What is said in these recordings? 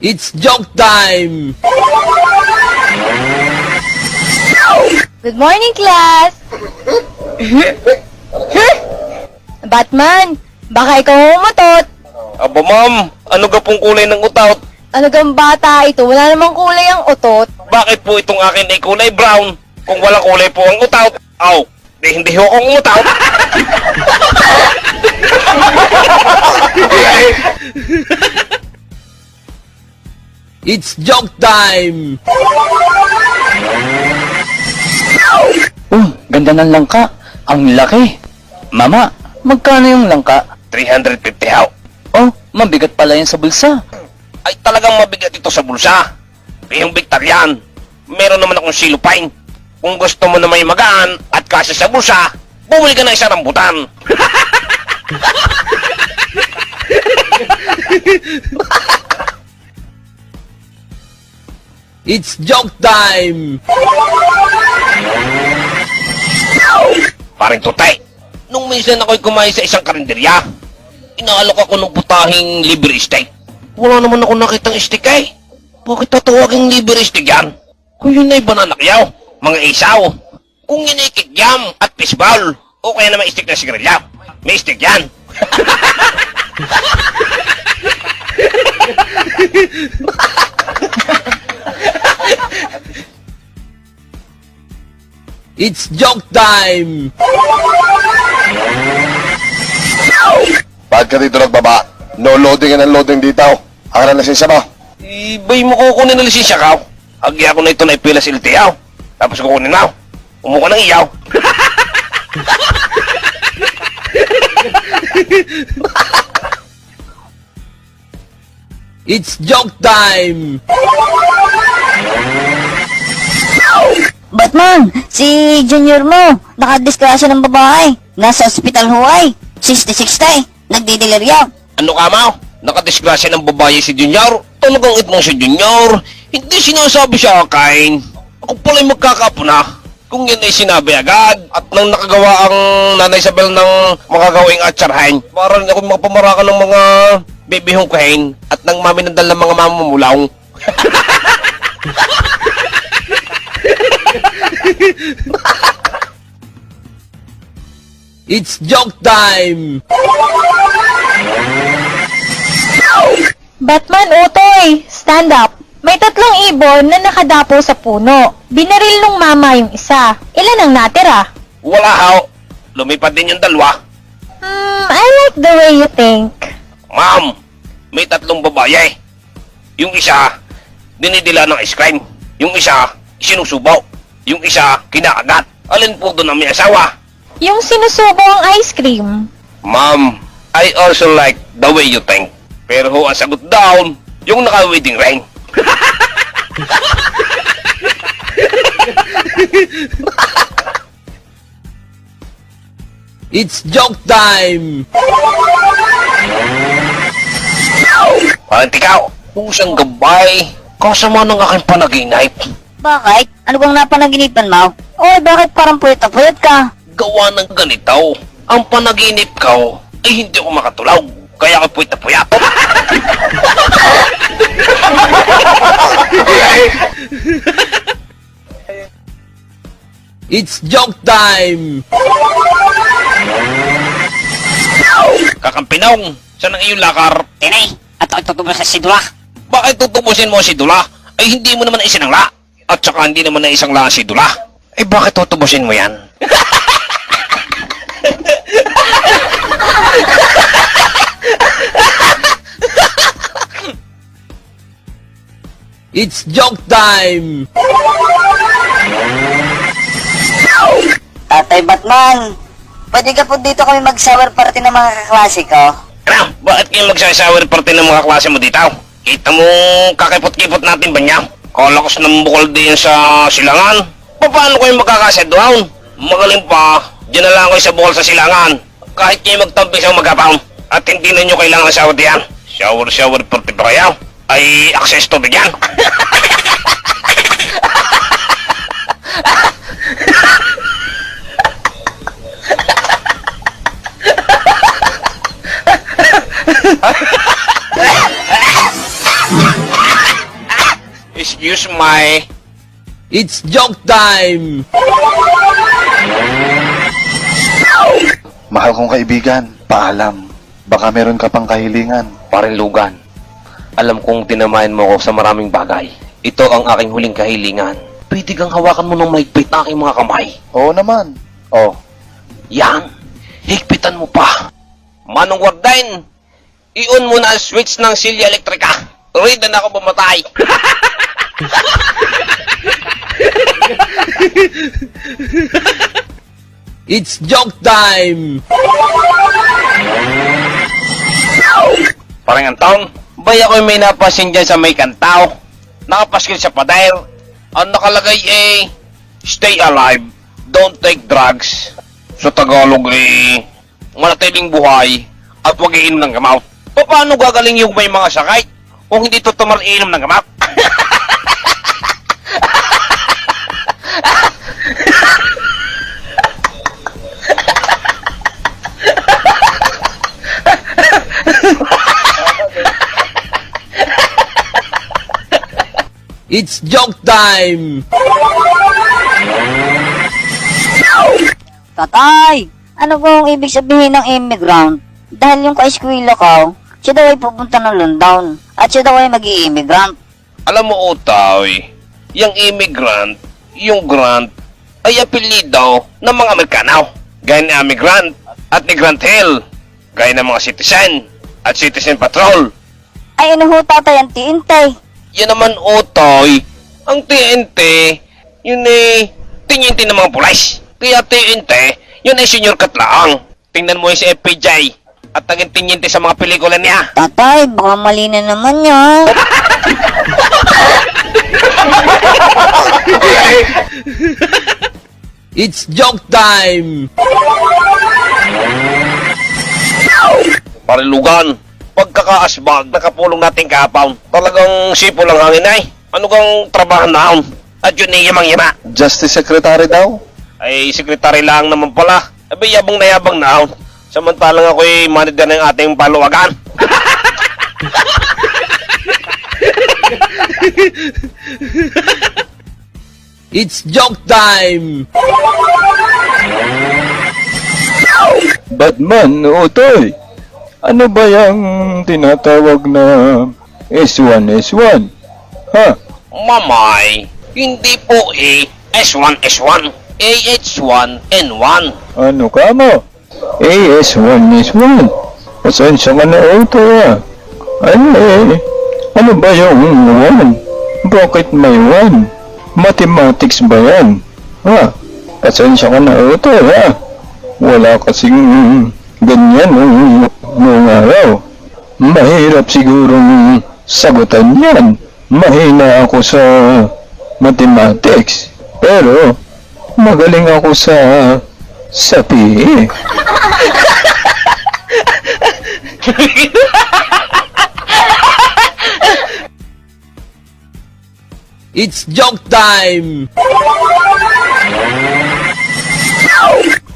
It's joke time! Good morning, class! Batman, baka ikaw umutot. Aba ma'am, ano ga pong kulay ng utot? Talagang bata ito, wala namang kulay ang utot. Bakit po itong akin ay kulay brown? Kung wala kulay po ang utot, hindi ho akong utot. It's joke time! Ganda ng langka. Ang laki. Mama, magkano yung langka? 350 ho. Oh, mabigat pala yan sa bulsa. Ay talagang mabigat ito sa bulsa. Yung Victorian, meron naman akong silupine. Kung gusto mo na may magaan at kasya sa bulsa, bumili ka na isang rambutan. It's joke time! Paring tutay, nung minsan ako'y kumain sa isang karinderya, inaalok ako ng putahing liver steak. Wala naman ako nakitang steak eh. Bakit tatawaging liver steak yan? Kung yun ay bananakyaw, mga isaw. Kung yun ay kikyam at fishball, o kaya naman steak na sigarilya, may steak yan. It's joke time! Bakit ka dito nagbaba? No loading and unloading dito. Ang na lisensya mo. Ibay mo kukunin ng lisensya ka. Agya ko na ito na ipila sa LTO. Tapos kukunin mo. Umuko ng iyaw. It's joke time! Batman, si Junior mo, nakadiskrasya ng babae. Nasa ospital Huay. 66 tay, nagdidelirya. Ano ka mo? Nakadisgrasya ng babae si Junior? Talagang itmong si Junior? Hindi sinasabi sa akin. Ako pala'y magkakapuna. Kung yan ay sinabi agad at nang nakagawa ang Nanay Isabel ng mga gawing atsarhain para rin ako makapamaraka ng mga bibihong kain at ng maminandal ng mga mamamulaw. It's joke time! Batman, utoy! Stand up! May 3 ibon na nakadapo sa puno. Binaril nung mama yung isa. Ilan ang natira? Wala haw. Lumipad din yung dalawa. I like the way you think. Ma'am, may 3 babae. Yung isa, dinidila ng ice cream. Yung isa, sinusubaw. Yung isa, kinakagat. Alin po doon ang may asawa? Yung sinusubo ang ice cream. Ma'am, I also like the way you think. Pero ho, ang sagot down, yung naka-wedding ring. It's joke time! Parang tikaw, pusang gabay. Kasama ng aking panaginip. Bakit? Ano bang napanaginipan mo? Oy, bakit parang puyat na puyat ka? Gawa ng ganito. Ang panaginip ko ay hindi ako makatulaw. Kaya ako puwit na puyat. It's joke time! Kakampinong, saan ang iyong lakar? Tinay, ato itutubos sa sidula. Bakit tutubusin mo si Dula? Ay hindi mo naman isinangla. At saka hindi naman na isang la si Dula. Eh bakit tutubusin mo yan? It's joke time! Tatay Batman, pwede ka po dito kami mag-shower party ng mga kaklase ko? Ano? Bakit kayo magsasawer parte ng mga klase mo dito? Kita mo kakipot-kipot natin ba niya? Kalakas ng bukol din sa silangan. Paano kayo magkakasedwaon? Magaling pa, dyan na lang kayo sa bukol sa silangan. Kahit kayo magtampi sa magapang. At hindi na nyo kailangan ng shower diyan. Shower party pa kayo? Ay access to bigyan. excuse my... It's joke time! Mahal kong kaibigan, paalam. Baka meron ka pang kahilingan. Parinlugan, alam kong tinamayan mo ako sa maraming bagay. Ito ang aking huling kahilingan. Pwede kang hawakan mo ng mahigpit na aking mga kamay. Oo naman. Oh, Yan, higpitan mo pa. Manong Wardain, i-on mo na ang switch ng silya elektrika. Ready na ako bumatay. It's joke time! Parang ang taon, bay ako'y may napasin dyan sa may kantaw. Nakapaskil sa pader. Ang nakalagay stay alive, don't take drugs. Sa Tagalog manatiling buhay at huwag iinom ng gamot. Paano gagaling yung may mga sakit kung hindi tutumar iinom ng gamot? It's joke time! Tatay, ano po ang ibig sabihin ng immigrant? Dahil yung ka-eskwela ko, siya daw ay pupunta ng London at siya daw ay mag-i-immigrant. Alam mo, Otoy, yung immigrant, yung grant, ay apelido ng mga Amerikano. Gaya ni Amigrant at ni Grant Hill. Gaya ng mga citizen at citizen patrol. Ay ano ho tatay ang tiintay? Yan naman, Otoy, ang TNT, yun tinyente ng mga pulis. Kaya TNT, yun ay senior katlaang. Tingnan mo yung si FPJ at naging tinyente sa mga pelikula niya. Tatay, baka mali na naman yan. It's joke time! Parilugan, pagkakaasbag, nakapulong natin kahapon. Talagang sipo lang hangin ay. Ano kang trabaho naon? At yun ay yamang-yama. Justice Secretary daw. Ay, sekretary lang naman pala. Abi, yabang na yabang naon. Samantalang ako'y manager ng ating paluwagan. It's joke time! Batman, Otoy. Ano ba yung tinatawag na S1, S1? Ha? Mamay, hindi po S1, S1. AH1N1. Ano ka mo? AS1, S1. Pasensya ka na, Otoy ah. Ano ba yung 1? Bakit may 1? Mathematics ba yan? Ha? Pasensya ka na, Otoy ha. Wala kasing ganyan noong araw. Mahirap sigurong sagutan yan. Mahina ako sa mathematics. Pero magaling ako sa PE. It's joke time!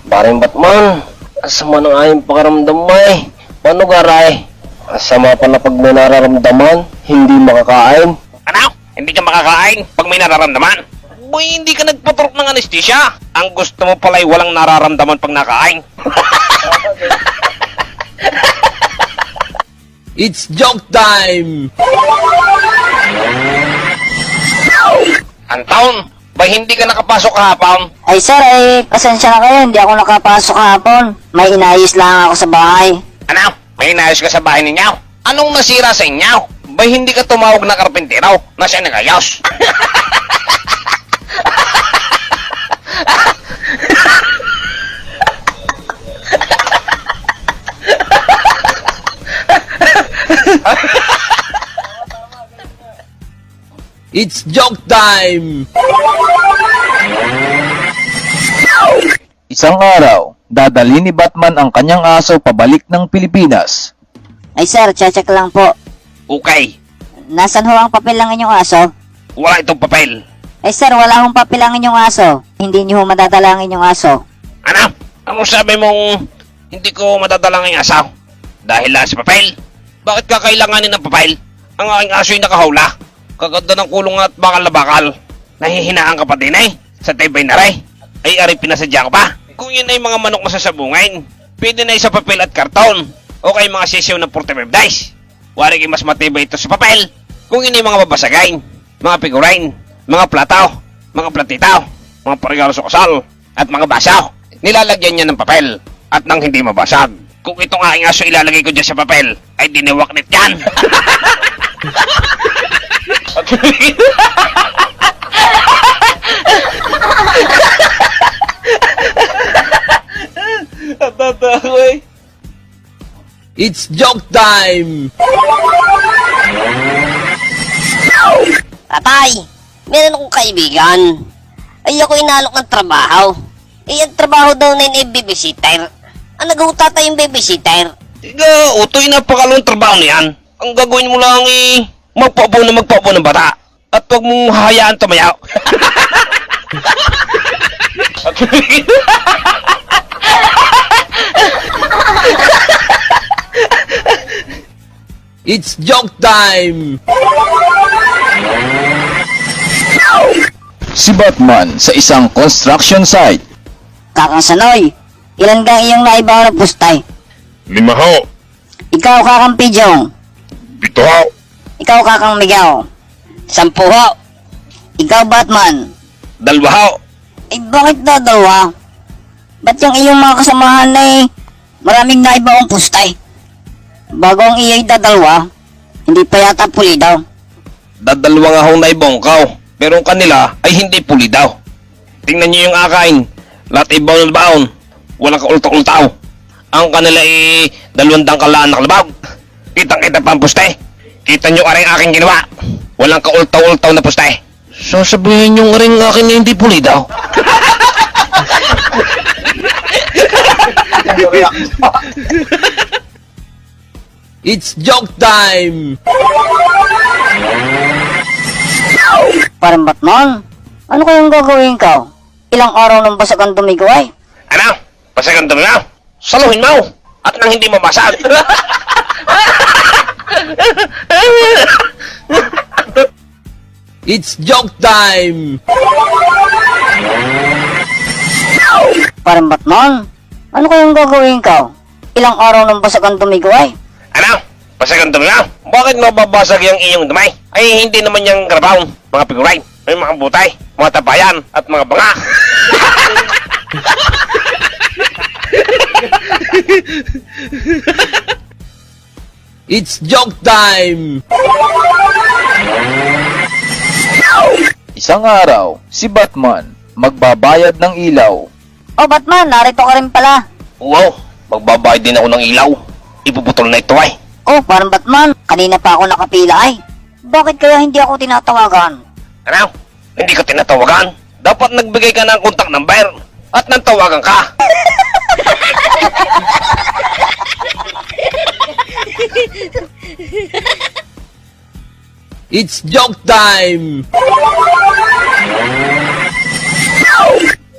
Paring Batman, asama ng ayong pakaramdam mo eh. Paano garay? Asama pa na pag may nararamdaman, hindi makakain. Ano? Hindi ka makakain pag may nararamdaman? Boy, hindi ka nagpaturok ng anesthesia. Ang gusto mo pala'y walang nararamdaman pag nakain. It's joke time! Ang taon, ba hindi ka nakapasok kahapon? Ay sir, pasensya na kayo, hindi ako nakapasok kahapon. May inayos lang ako sa bahay. Ano? May inayos ka sa bahay ninyo? Anong nasira sa inyo? Ba hindi ka tumawag na karpintero na siya nagayos? It's joke time! Isang araw, dadalhin ni Batman ang kanyang aso pabalik ng Pilipinas. Ay sir, check lang po. Okay, Nasaan ho ang papel ng inyong aso? wala itong papel. Ay sir, wala hong papel ang inyong aso. Hindi niyo ho madadala ang inyong aso. Ano? Ano sabi mong hindi ko madadala ng asaw? Dahil lang sa papel? Bakit kakailanganin ng papel? Ang aking aso'y nakahawla. Kaganda ng kulong at bakal na bakal. Nahihinaan ka pa din eh. Sa tibay na rin. Ay ari pinasadya ka pa. Kung yun ay mga manok masasabungin, pwede na sa papel at karton. O kay mga sisiw ng 45 dice. Wari kayo mas matibay ito sa papel. Kung yun ay mga babasagain, mga figurine, mga plataw, mga platitaw, mga parigalo sa kasal, at mga basaw. Nilalagyan niya ng papel at nang hindi mabasag. Kung itong aking aso ilalagay ko dyan sa papel, ay diniwaknit yan. It's joke time! Tatay, meron akong kaibigan. Ay ako inalok ng trabaho. Ang trabaho daw na yung babysitter. Ang nag-uutata yung babysitter. Tiga, utoy napakalong trabaho niyan. Ang gagawin mo lang magpaupo ng bata. At huwag mong hahayaan tumayaw. It's joke time! Si Batman sa isang construction site. Kakang Sanoy, ilan kang iyong naibaw ng pustay? 5 ho. Ikaw Kakang Pidyong. 7 ho. Ikaw Kakang Miguel. 10 ho. Ikaw Batman. 2 ho. Eh bakit daw dalawa? Ba't yung iyong mga kasamahan ay maraming naibaw ang pustay? Bago ang iyong dadalwa, hindi pa yata puli daw. Dadalwa nga hong naibongkaw. Pero ang kanila ay hindi puli daw. Tingnan niyo yung akain. Lahat ay baon. Walang kaultaw-ultaw. Ang kanila ay 200 kalaan na kalabag. Kitang-kita pa ang puste. Kita niyo aring aking ginawa. Walang kaultaw-ultaw na puste. So sabihin niyo aring akin na hindi puli daw. It's joke time! Parang Batman, ano kayang gagawin ka? Ilang araw nang basag ang dumigo ay? Ano? Pasagan doon na. Saluhin mo. At nang hindi mabasag. It's joke time! Parang Batman, ano kayang gagawin ka? Ilang araw nang basag ang dumigo ay? Ano? Pasagan doon na. Bakit mababasag yung iyong damay? Ay hindi naman yung grabaon. Mga figurine. May mga butay. Mga tabayan. At mga banga. It's joke time! Isang araw, si Batman magbabayad ng ilaw. Oh Batman, narito ka rin pala. Wow. Magbabayad din ako ng ilaw. Ipuputol na ito ay. Oh, parang Batman, kanina pa ako nakapila ay. Bakit kaya hindi ako tinatawagan? Ano? Hindi ko tinatawagan. Dapat nagbigay ka ng contact number. At nang tawagan ka. It's joke time!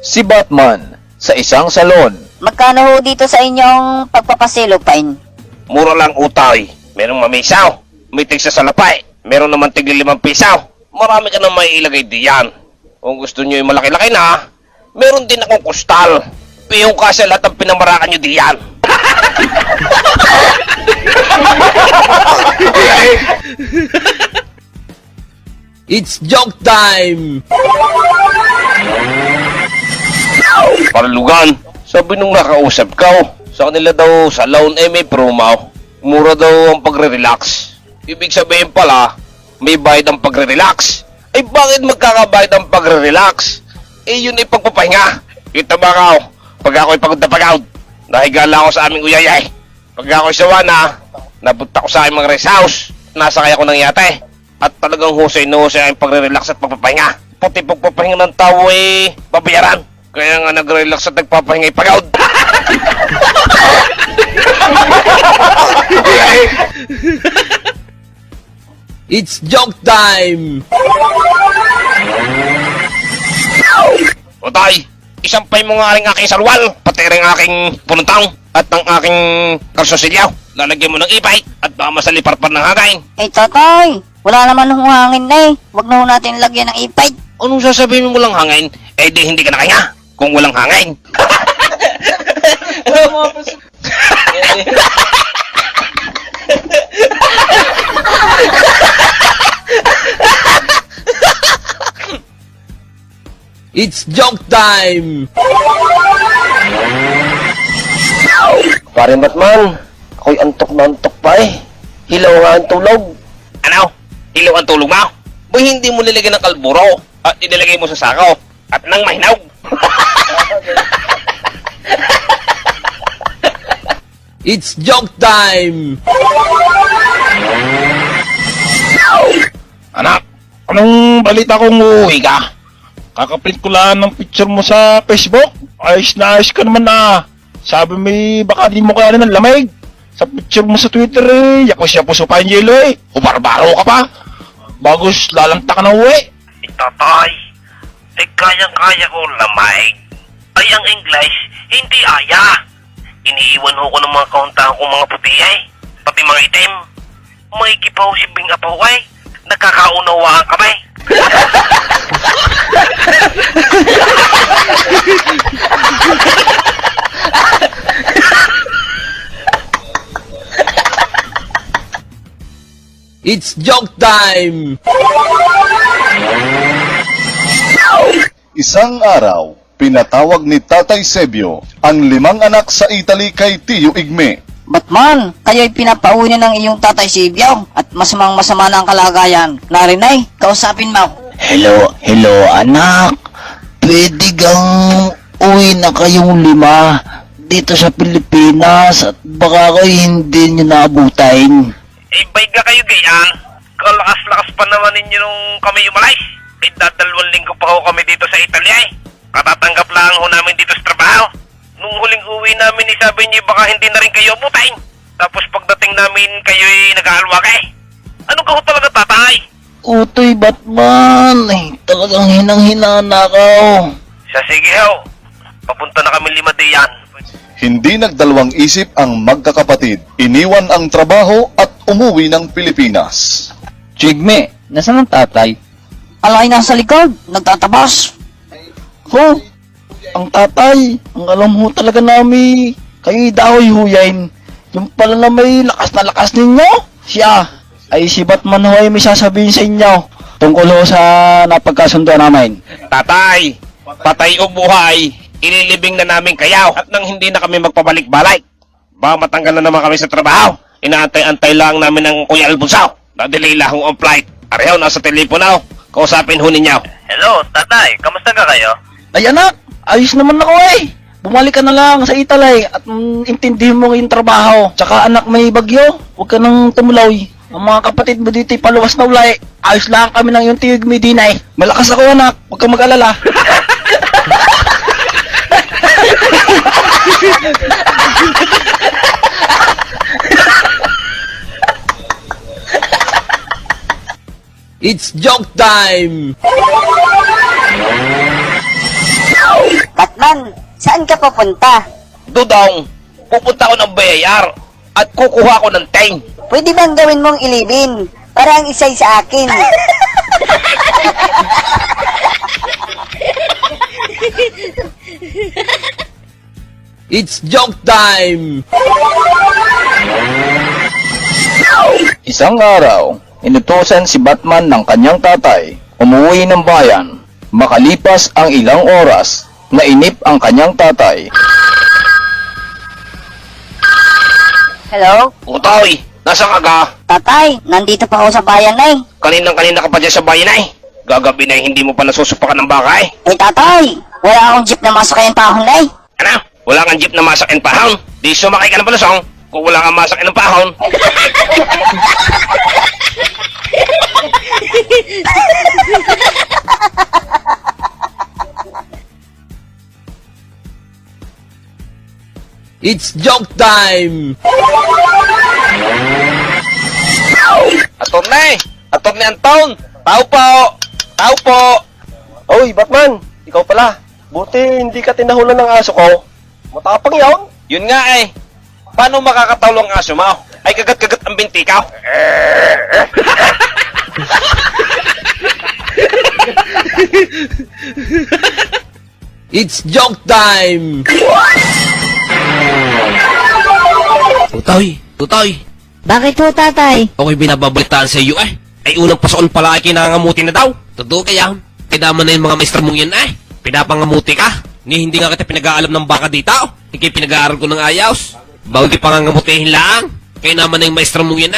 Si Batman sa isang salon. Magkano ho dito sa inyong pagpapasilopine? Mura lang utay. Merong mamisaw. May tig sa salapay. Meron naman tig 5 pisaw. Marami ka na may ilagay diyan. Kung gusto nyo yung malaki-laki na, meron din akong kustal. Piyong kasi lahat ang pinamarakan nyo diyan. It's joke time! Paralugan. Sabi nung nakausap ka, sa kanila daw sa loan may promo. Mura daw ang pagre-relax. Ibig sabihin pala, may bayad ang pagre-relax. Ay bakit magkakabayad ang pagre-relax? Eh yun ay pagpapahinga. Kita ba ka, pag ako'y pagod na pagod, nahigala ako sa aming uyayay. Pag ako'y sawana, napunta ko sa aming mga rest house, nasakay ako ng yate. At talagang husay na husay ang pagre-relax at pagpapahinga. Pati pagpapahinga ng tao ay babayaran. Kaya nga nag-relax at nagpapahinga ay pagod. It's joke time! Otay, isampay mo nga rin aking salwal, pati rin aking pununtang, at ang aking kalsosilyaw. Lalagyan mo ng ipay, at baka masalipar pa ng hangin. Eh tatay, Wala naman hong hangin na eh. Huwag na ho natin lagyan ng ipad. Anong sasabihin mo walang hangin? Eh di hindi ka nakahinga kung walang hangin. It's joke time! Pare Batman, ako'y antok na antok pa eh. Hilaw nga ang tulog. Ano? Hilaw ang tulog mo? Boy, hindi mo nilagyan ng kalburo at inilagay mo sa sako at nang mahinaw. It's joke time! Anak, anong balita kung uuwi ka? Kakaprint ko lang ng picture mo sa Facebook. Ayos na ayos ka naman na. Sabi mo baka di mo kaya ng lamig. Sa picture mo sa Twitter yakos-yapos pa yung yelo eh. Barbaro ka pa. Bagos lalangta ka na uwi. Tatay, kayang-kaya ko lamay. Ay, ang English, hindi aya. Iniiwan ko ng mga kauntahan kong mga puti eh. Pati mga itim. Makikipaw si Bing Apaw ay. Nagkakaunawaan kami. It's joke time! Isang araw, pinatawag ni Tatay Sebio ang 5 anak sa Italy kay Tiyo Igme. Batman, kayo'y pinapauwi ng iyong tatay si Ibiyaw at masamang masama na ang kalagayan. Narinay, kausapin mo. Hello anak. Pwede gang uwi na kayong 5 dito sa Pilipinas at baka kayo hindi nyo naabutain. Eh, bayad ka kayo gayan. Kalakas-lakas pa naman ninyo nung kami umalay. Eh, 2 linggo pa ho kami dito sa Italia eh. Katatanggap lang ho namin dito sa trabaho. Nung huling uwi namin, sabi niyo baka hindi na rin kayo abutain. Tapos pagdating namin, kayo'y nag-aalwa ka eh. Ano ka ho talaga, tatay? Utoy Batman, talagang hinang-hina na ako. Sa sige ho. Papunta na kami 5 diyan. Hindi nagdalawang isip ang magkakapatid. Iniwan ang trabaho at umuwi ng Pilipinas. Jigme, nasaan ang tatay? Alay nasa likod, nagtatabas. Ho, ang tatay, ang alam ho talaga namin, kayo'y dahoy huyain. Yung pala na may lakas ninyo, siya, ay si Batman ho ay may sasabihin sa inyo tungkol ho sa napagkasundo namin. Tatay, patay o buhay, ililibing na namin kayaw at nang hindi na kami magpabalik-balik. Ba matanggal na naman kami sa trabaho. Inaantay-antay lang namin ang Kuya Alfonso. Na-delay lang ang flight. Areho, nasa telepono. Kausapin ho ninyo. Hello, tatay. Kamusta ka kayo? Ay anak, ayos naman ako eh. Bumalik ka na lang sa Italy at intindihin mo yung trabaho. Tsaka anak, may bagyo, huwag ka nang tumulaw. Ang mga kapatid mo dito paluwas na ulay. Ayos lang kami ng yung Tiyog Medina eh. Malakas ako anak, huwag kang mag-alala. It's joke time! Batman, saan ka papunta? Dudong, pupunta ako ng BIR at kukuha ko ng ting. Pwede bang gawin mong ilibin? Para ang isa'y sa akin. It's joke time! Isang araw, inutusan si Batman ng kanyang tatay umuwi ng bayan. Makalipas ang ilang oras, nainip ang kanyang tatay. Hello? Utoy, nasa ka ga? Tatay, nandito pa ako sa bayan na eh. Kaninang-kanina ka pa dyan sa bayan ay. Gagabi na hindi mo pa nasusupakan ng baka eh. Eh tatay, wala akong jeep na masakayan pahon na eh. Ano? Wala kang jeep na masak and pahon? Di sumakay ka ng palusong kung wala kang masak ng pahon. It's joke time! Attorney Anton! Tao po! Tao po! Oy, Batman! Ikaw pala. Buti hindi ka tinahulan ng aso ko. Matapang yaon. Yun nga eh. Paano makakatawlo ang aso mo? Ay kagat-kagat ang binti ka. It's joke time! Tutoy, Bakit po, tatay? ako'y binababalitaan sa iyo ay unang pasokan pala ay kinangamuti na daw. Totoo kaya, kaidaman na yung mga maestra mong yan pinapangamuti ka. Hindi nga kita pinag-aalam ng baka dito. Hindi pinag-aaral ko ng ayos. Bawal di pangangamutihin lang. Kaya naman na yung maestra mong yan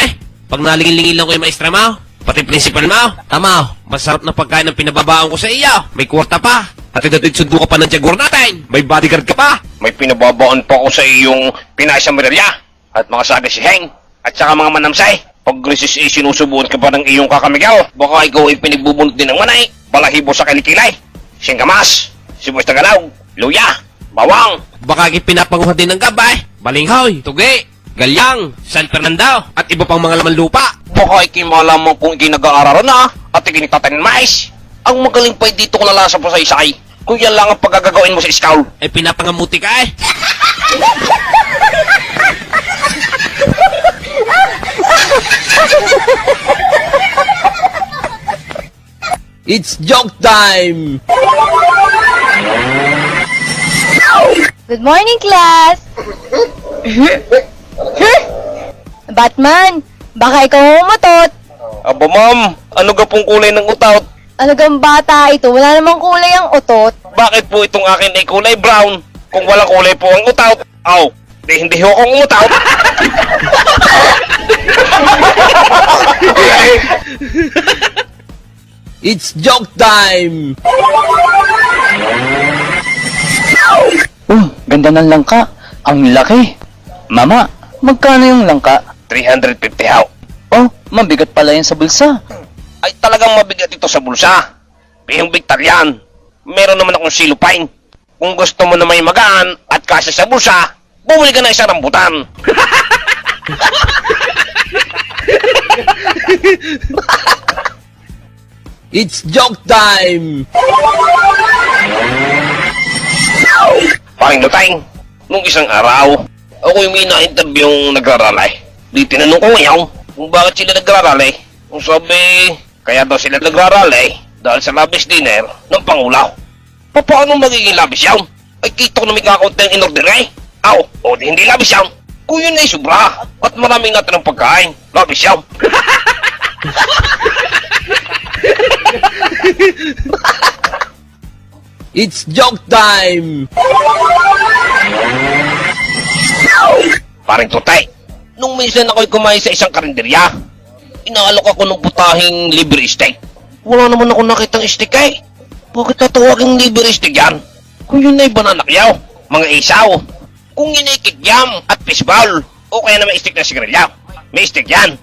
Pag nalingin-lingin lang ko yung maestra mo, pati principal mo, tama, masarap na pagkain ang pinababaon ko sa iyo. May kwarta pa. At idatid sundo ka pa ng tiyagur natin. May bodyguard ka pa. May pinababaon pa ko sa iyong Pinay sa Miralya. At mga saga si Heng. At saka mga manamsay. Pag sinusubuan ka pa ng iyong kakamigaw, baka ikaw ay pinagbubunot din ng manay. Balahibo sa kilikilay. Singkamas. Sibuyas na galaw. Luya. Bawang. Baka pinapanguhan din ng gabay. Balinghoy. Tugi. Galyang. San Fernando. At iba pang mga laman lupa. Baka ikimalaman kung ikinag-aararan na. At ikinitatanin mais. Ang magaling pa dito ko nalasa pa sa isay. Kung yan lang ang pagkagagawin mo sa iskaw. Eh pinapangamuti ka It's joke time! Good morning, class! Batman, baka ikaw umutot. Aba ma'am, ano ga pong kulay ng utot? Alagang bata ito, wala namang kulay ang utot. Bakit po itong akin ay kulay brown? Kung walang kulay po ang utot. Aw, hindi ho akong umutot. It's joke time! Ganda ng langka. Ang laki. Mama, magkano yung langka? 350 haw. Oh, mabigat pala yan sa bulsa. Ay talagang mabigat ito sa bulsa. Bihong bigtar yan. Meron naman akong silupine. Kung gusto mo na may magaan at kasya sa bulsa, bumili ka na isang rambutan. It's joke time! Paring Lutang, nung isang araw, ako'y may na-interview nagraralay. Di tinanong ko ngayon kung bakit sila nagraralay. Kung sabi, kaya daw sila nagraralay dahil sa labis dinner ng Pangulo. Paano magiging labis yan? Ay kita ko na may kakaunti ang inorder Aw, o di hindi labis yan. Kung yun ay sobra at maraming natin ng pagkain, labis yan. It's joke time! Paring Tutay, nung minsan ako'y kumain sa isang karinderya, inaalok ako ng putahing libre steak. Wala naman ako nakitang steak Bakit tatawaging libre steak yan? Kung yun ay bananakyaw, mga isaw, kung yun ay kikyam at fishball, o kaya na may steak na sigarilya, may steak yan.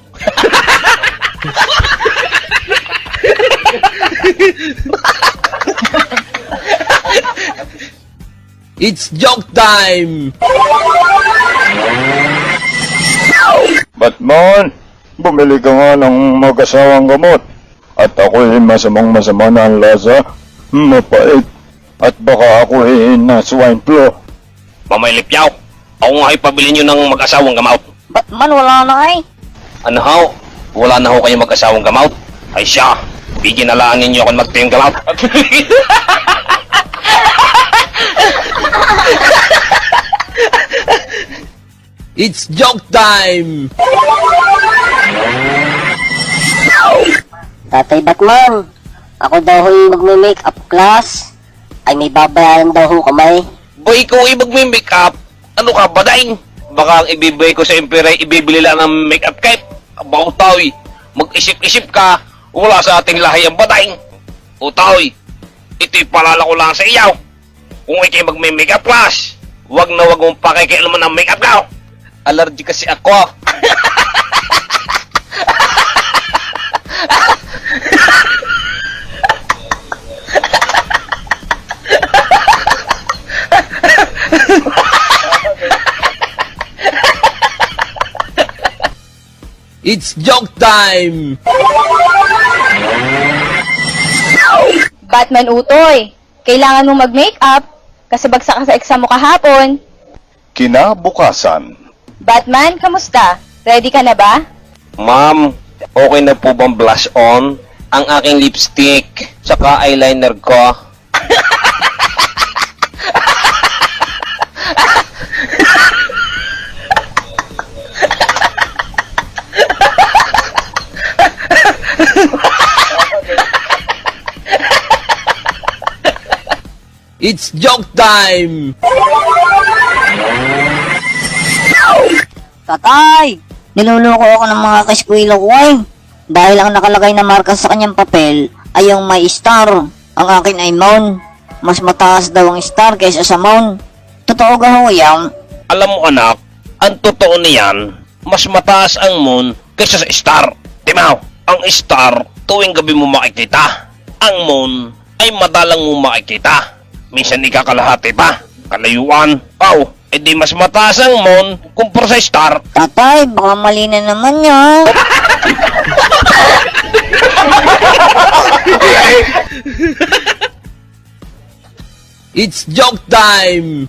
It's joke time! Batman, bumili ka nga ng mag-asawang gamot. At ako'y masamang-masama na ang lasa. Mapait. At baka ako'y na swine flu. Mamay Lipyaw, ako nga ay pabili nyo ng mag-asawang gamot. Batman, wala na Ano ho? Wala na ho kayo mag-asawang gamot? Ay siya, bigyan na lang ninyo ako magtayong gamot. It's joke time! Tatay Batman, ako daw ho'y magme-makeup class. Ay may babayaran daw ho kamay. Boy, ikaw ay magme-make up. Ano ka ba, daing? Baka ang ibibigay ko sa Emperor, ibibili lang ng make-up kit. Abaw, taoy. Mag-isip-isip ka. Wala sa ating lahi ang badaing. O, taoy. Ito'y palala ko lang sa iyaw. Kung ikay magme-make-up class, wag na wag mong pakikialaman ng make-up ka. Allergy kasi ako. It's joke time! Batman Utoy, kailangan mong mag-makeup kasi bagsak ka sa exam mo kahapon. Kinabukasan, Batman, kamusta? Ready ka na ba? Ma'am, Okay na po bang blush on? Ang aking lipstick, saka eyeliner ko. It's joke time! Tatay! Niluloko ako ng mga kaskwilo ko eh. Dahil ang nakalagay na marka sa kanyang papel ay yung may star. Ang akin ay moon. Mas mataas daw ang star kaysa sa moon. Totoo ga ho yan? Alam mo anak, ang totoo niyan, mas mataas ang moon kaysa sa star. Timaw, ang star tuwing gabi mo makikita. Ang moon ay madalang mo makikita. Minsan ikakalahati pa, kalayuan. Edi mas mataas ang moon kumpara sa star. Tatay, baka mali na naman yan. It's joke time!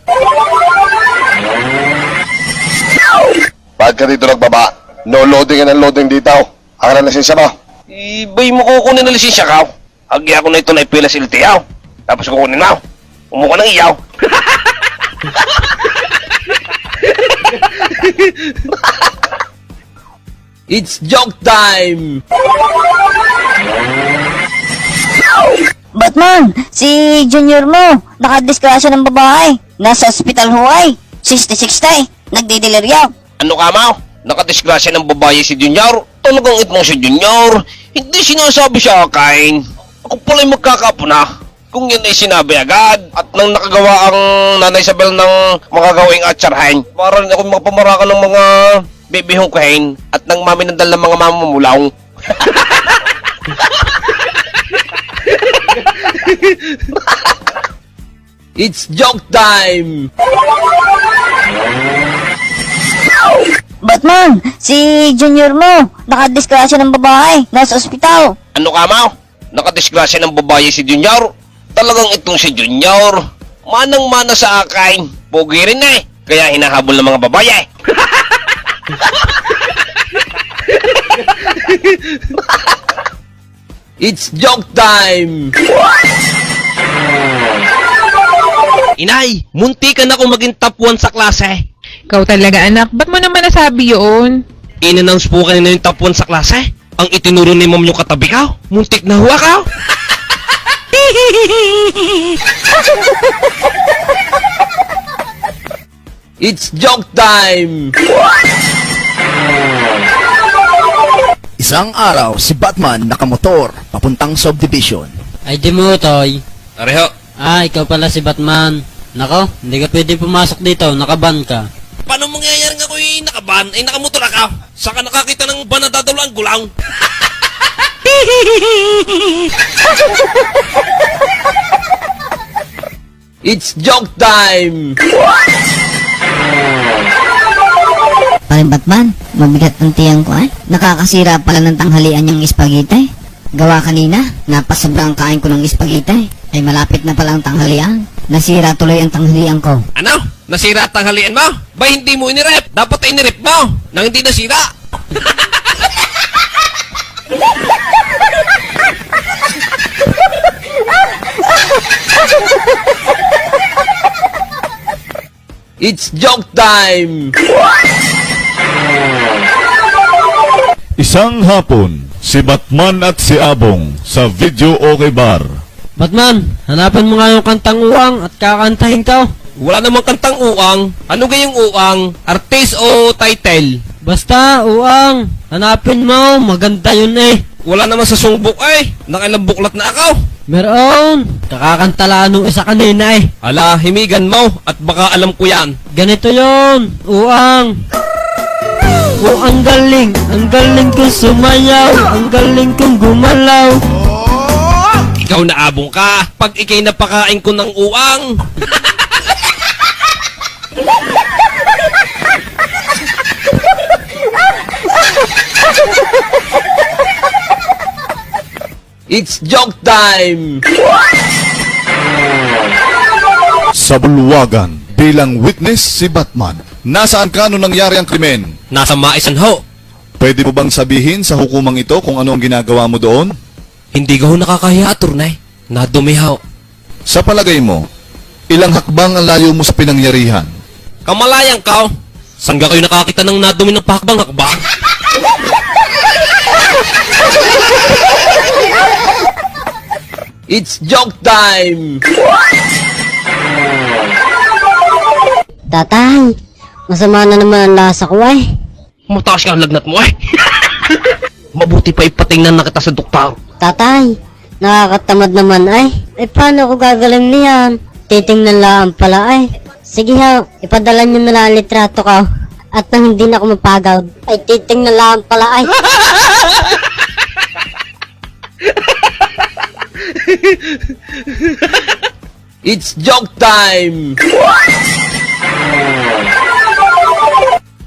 Bakit ka dito nagbaba? No loading and unloading dito. Ang na lisensya mo. Ibay mo kukunin na lisensya ka. Agi ako na ito na ipila sa LTO. Tapos kukunin mo. Umuha ng iyaw. It's joke time! Batman, si Junior mo, nakadiskrasya ng babae. Nasa ospital huway. 60-60, nagdidelirya. Ano ka mo? Nakadisgrasya ng babae si Junior. Talagang itmong si Junior. Hindi sinasabi sa akin. Ako pala'y magkakapuna. Kung yan ay sinabi agad at nang nakagawa ang Nanay Isabel ng mga gawing atsarhain para rin ako makapamaraka ng mga bibihong kain at nang maminandal ng mga mamamulaw. It's joke time! Batman, si Junior mo, nakadiskrasya ng babae. Nasa ospital. Ano ka mo? Nakadisgrasya ng babae si Junior. Talagang itong si Junior. Manang-mana sa akin. Pogi rin eh. Kaya hinahabol ng mga babae. It's joke time! Inay, munti ka na akong maging top 1 sa klase. Ikaw talaga anak, ba't mo naman nasabi yun? In-announce po kanina yung top 1 sa klase. Ang itinuro ni ma'am yung katabi ka. Muntik na huwa ka. It's joke time! Isang araw, si Batman nakamotor papuntang subdivision. Ay di mo, Toy. Areho. Ikaw pala si Batman. Nako, hindi ka pwede pumasok dito, nakaban ka. Paano mangyayari nga ako'y nakaban? Ay nakamotor ka. Saka nakakita ng ban na dadalo ang gulaw. It's joke time! Pare Batman, mabigat ang tiyang ko eh. Nakakasira pala ng tanghalian yung spaghetti. Gawa kanina, napasobrang kain ko ng spaghetti. Ay malapit na palang tanghalian. Nasira tuloy ang tanghalian ko. Ano? Nasira at tanghalian mo? Ba hindi mo inirep? Dapat ay inirep mo nang hindi nasira. It's joke time! Isang hapon, si Batman at si Abong sa Video Okay Bar. Batman, hanapan mo nga yung kantang uwang at kakantahin ka. Wala namang kantang uang. Ano gayong uang? Artist o title? Basta, uwang. Hanapin mo, maganda yun eh. Wala naman sa songbok eh. Nakailang buklat na ako. Meron. Kakakantala nung isa kanina eh. Ala, himigan mo at baka alam ko yan. Ganito yun, uwang. Ang galing kong sumayaw, ang galing kong gumalaw. Ikaw na abong ka, pag ikay napakain ko ng uang. It's joke time! Sa bulwagan, bilang witness si Batman. Nasaan ka nung nangyari ang krimen? Nasa maisan ho. Pwede mo bang sabihin sa hukumang ito kung ano ang ginagawa mo doon? Hindi ka ho nakakahiya, aturnay. Nadumihaw. Sa palagay mo, ilang hakbang ang layo mo sa pinangyarihan? Kamalayang ka, saan ka kayo nakakita ng nadumi ng pakbang hakbang? It's joke time! Tatay, masama na naman ang lasa ko ay. Mataas ka ang lagnat mo eh. Mabuti pa ipatingnan na kita sa doktor. Tatay, nakakatamad naman ay. Eh paano ko gagaling niyan? Titingnan lang pala ay. Sige ha, ipadala niyo na lang ang litrato ko. At nang hindi na ako mapagaw, ay titingnan lang pala ay. It's joke time!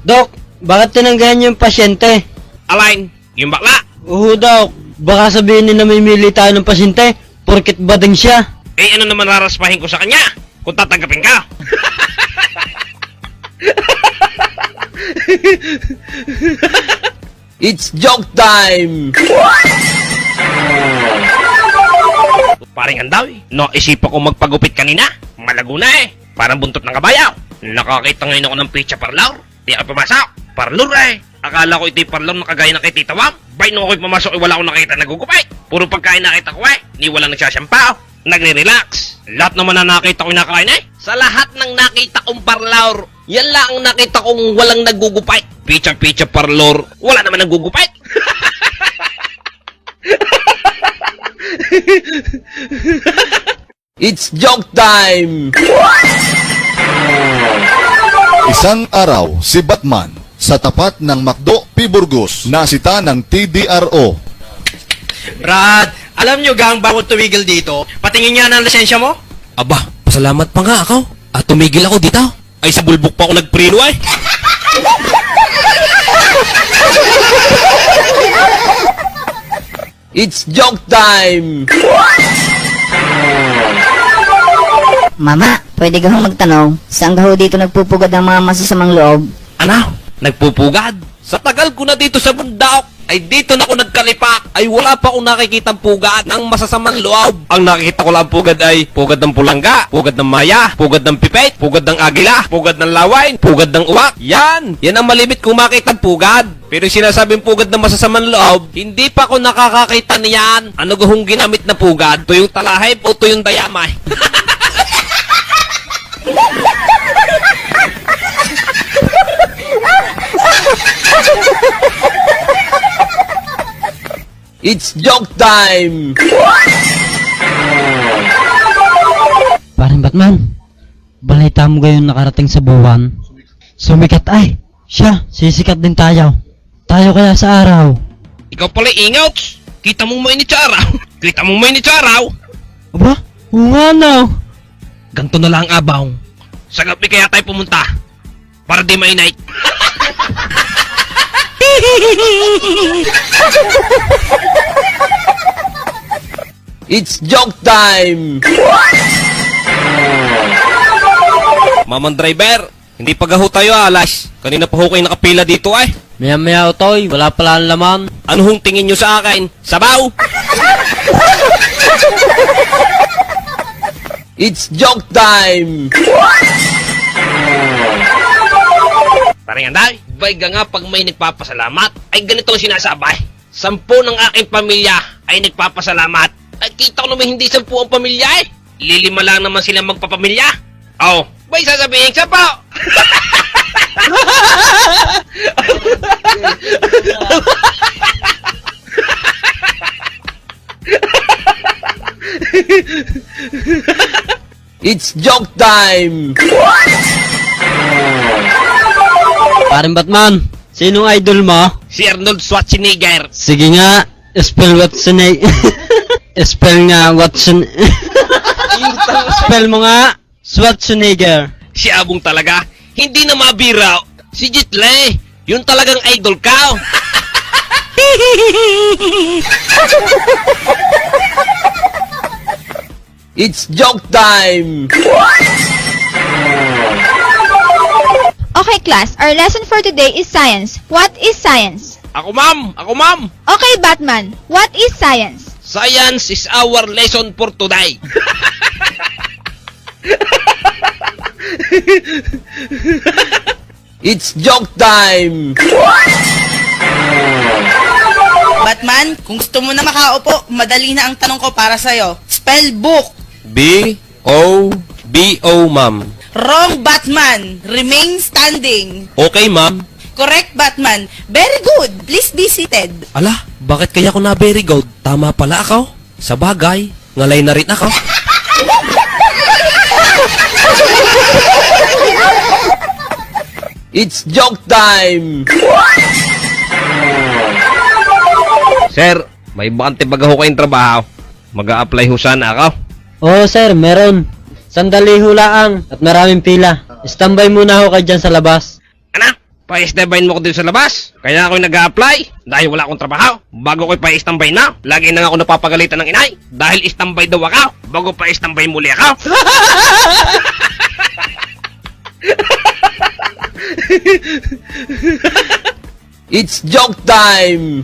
Dok, bakit tinanggahan niyo yung pasyente? Alain, yung bakla. Oo, Dok. Baka sabihin na namimili tayo ng pasyente, porket bading siya. Eh ano naman raraspahin ko sa kanya? Kung tatanggapin ka. It's joke time! Paring andaw, no, isipan ko magpagupit kanina. Malago na eh. Parang buntot ng kabayaw. Nakakita ngayon ako ng pizza parlor. Di ako pumasok. Parlor eh. Akala ko ito'y parlor na kagaya ng kay Tita Wam. Bay nung ako'y pumasok, wala akong nakita nagugupay. Puro pagkain nakita ko eh. Ni walang nagsasampaw. Nagre-relax. Lahat naman na nakita ko nakain eh. Sa lahat ng nakita kong parlor, yan lang ang nakita kong walang nagugupay. Pizza parlor, wala naman nagugupay. It's joke time! Isang araw, si Batman sa tapat ng McDo P. Burgos nasita ng TDRO. Brad, alam niyo gang bawal tumigil dito? Patingin nga ng lisensya mo? Aba, pasalamat pa nga ako. At tumigil ako dito. Ay sa bulbok pa ako nagprilo ay. It's joke time! Mama, pwede ka hong magtanong, saan ka ho dito nagpupugad ng mga masasamang loob? Ano? Nagpupugad? Sa tagal ko na dito sa bundok, ay dito na ako nagkalipak, ay wala pa akong nakikitang pugad ng masasamang loob. Ang nakikita ko lang pugad ay pugad ng pulangga, pugad ng maya, pugad ng pipet, pugad ng agila, pugad ng lawain, pugad ng uwak. Yan ang malimit kong makitang pugad. Pero sinasabing pugad ng masasamang loob, hindi pa ako nakakakita niyan. Ano gahong ginamit na pugad? Tuyong talahib o tuyong dayamay? It's joke time! Paring Batman, balita mo gayon nakarating sa buwan. Sumikat ay, siya, sisikat din tayo. Tayo kaya sa araw. Ikaw pala ingouts. Kita mong mainit sa araw. Kita mong mainit sa araw. Aba, oo nga no. Ganto na lang abaw. Sa gabi kaya tayo pumunta. Para di mainit. It's joke time! Mamang driver, hindi pa gaho tayo alas. Kanina pa ho kayo nakapila dito ay. Maya-maya Otoy, wala pala ang laman. Ano hong tingin nyo sa akin? Sabaw! It's joke time! Paring anday, bayga nga pag may nagpapasalamat, ay ganito ang sinasabay. 10 ng aking pamilya ay nagpapasalamat. Ay kita ko naman hindi 10 ang pamilya eh. 5 lang naman sila magpapamilya. Oh, bay sasabihin sa po. It's joke time! Paring Batman, sinong idol mo? Si Arnold Schwarzenegger. Sige nga, spell Schwarzenegger. Spell nga Spell mo nga, Schwarzenegger. Si Abong talaga, hindi na mabira. Si Jitle, yun talagang idol ka. It's joke time! Okay class, our lesson for today is science. What is science? Ako ma'am! Ako ma'am! Okay, Batman. What is science? Science is our lesson for today. It's joke time! Batman, kung gusto mo na makaupo, madali na ang tanong ko para sa'yo. Spell book. B-O-B-O, ma'am. Wrong, Batman. Remain standing. Okay, ma'am. Correct, Batman. Very good. Please be seated. Ala, bakit kaya ako na very good? Tama pala ako. Sa bagay, ngalay na rin ako. It's joke time! Sir, may bakante baga ho kayong trabaho. Mag-a-apply ho sana ako. Oo sir, meron. Sandali hulaan at maraming pila. Standby muna ako kayo dyan sa labas. Ano? Pa-standbyin mo ko dito sa labas? Kaya ako nag-a-apply dahil wala akong trabaho. Bago ko pa-standby na, lagi na nga ako napapagalitan ng inay. Dahil standby daw ako, bago pa-standby muli ako. It's joke time!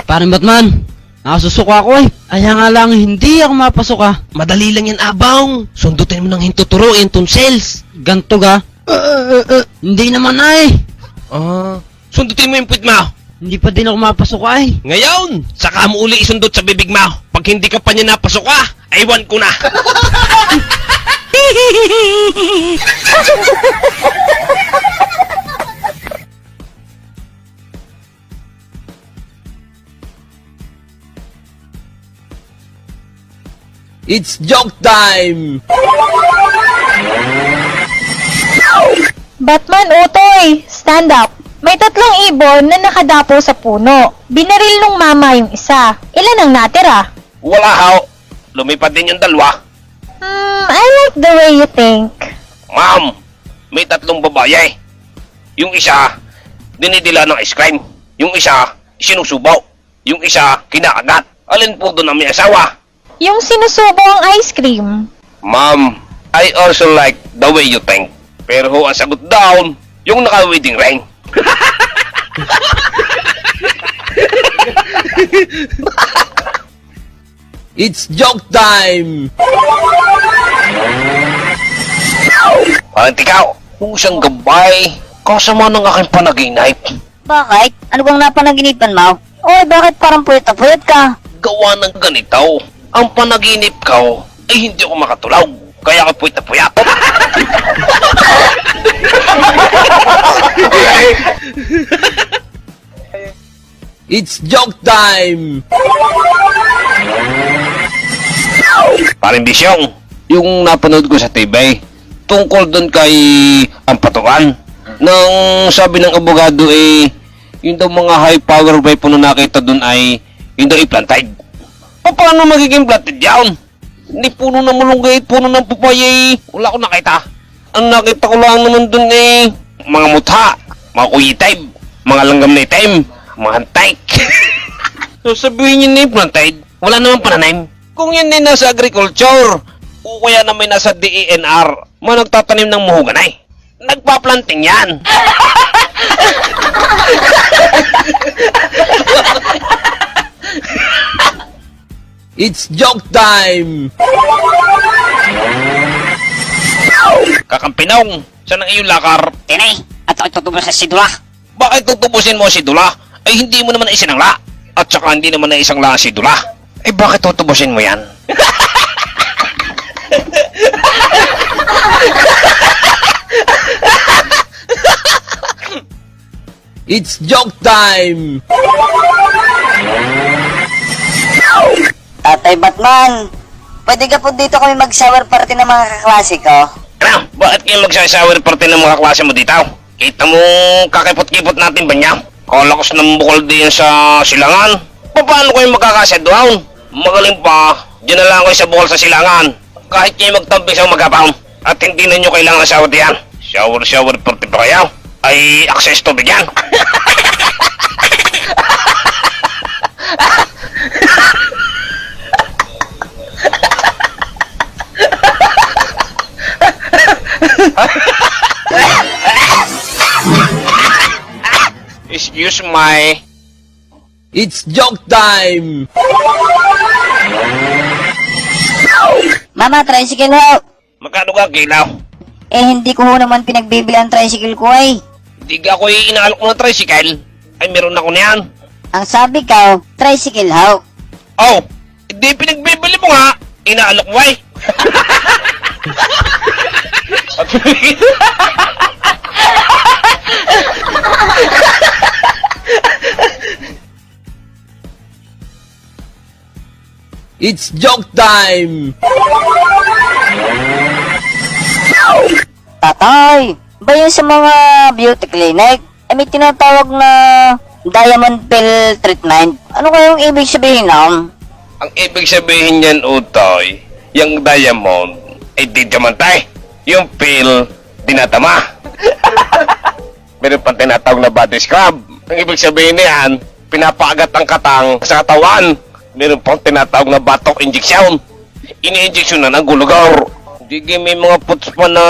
Parang Batman, nakasusuko ako eh. Kaya nga lang hindi ako mapasok ah. Madali lang yan, abang. Sundutin mo ng hintuturo yung tonsils. Ganto ga? Hindi naman ay. Sundutin mo yung puwit mo. Hindi pa din ako mapasok ay. Ngayon, saka mo uli isundot sa bibig mo. Pag hindi ka pa niya napasok aywan ko na. It's joke time! Batman, utoy! Stand up! May 3 ibon na nakadapo sa puno. Binaril nung mama yung isa. Ilan ang natira? Wala haw. Lumipad din yung dalawa. I like the way you think. Ma'am, may 3 babae. Yung isa, dinidila ng ice cream. Yung isa, sinusubaw. Yung isa, kinakagat. Alin po doon ang may asawa? Yung sinusubo ang ice cream. Ma'am, I also like the way you think. Pero ho, ang sagot down, yung naka-wedding ring. It's joke time! At ikaw, kung siyang gabay, kasama ng aking panaginip. Bakit? Ano bang napanaginipan mo? Oy, bakit parang puyat ka? Gawa ng ganito, ang panaginip ko ay hindi ako makatulog. Kaya ako puyat na puyat. It's joke time! Paring Bisyong, yung napanood ko sa TV, tungkol doon kay Ampatuan, nang sabi ng abogado yung daw mga high power weapon na nakita doon ay yung daw i-planted. Paano magiging planted yan? Hindi puno ng malunggay, puno ng papaya wala akong nakita. Ang nakita ko lang naman doon mga mutha, mga kuyitab, mga langgam na itim, mga hantay. So sabihin niyo na planted, wala naman pananim. Kung yan din nasa agriculture, o kaya na may nasa DENR, mga nagtatanim ng muhuganay. Nagpa-planting yan. It's joke time! Kakampinong, saan ang iyong lakar? Tinay, at ako tutubos sa sidula. Bakit tutubusin mo si Dula? Ay hindi mo naman isinangla. At saka hindi naman na isang la si Dula. Eh bakit tutubusin mo yan? It's joke time! Tatay Batman, pwede ka po dito kami mag-shower party ng mga kaklase ko? Ano? Bakit kayo magsasawer party ng mga klase mo dito? Kita mo kakipot-kipot natin ba niya? Kalakas ng bukol din sa silangan. Paano kayo magkakasedwaon? Magaling pa, dyan na lang kayo sa bukol sa silangan. Kahit kayo magtamping sa magapang. At hindi na nyo kailangan ng shower diyan. Shower party pa kayo? Ay access to bigyan. may... It's joke time! Mama, tricycle ho. Magkano ka kilaw? Eh, hindi ko ho naman pinagbibili ang tricycle ko ay. Di ka ako inaalok ng tricycle. Ay, meron ako niyan. Ang sabi ko, tricycle ho. Oh, hindi pinagbibili mo nga. Inaalok mo ay. It's joke time! Tatay, ba yun sa mga beauty clinic? Eh, may tinatawag na diamond pill treatment. Ano kayong ibig sabihin nun? Ang ibig sabihin niyan, Utoy, yung diamond, ay di diamantay. Yung pill, dinatama. Meron pang tinatawag na body scrub. Ang ibig sabihin niyan, pinapaagat ang katang sa katawan. Meron pang tinatawag na batok injection. Ini-injection na ng gulugor. Hindi may mga puts pa na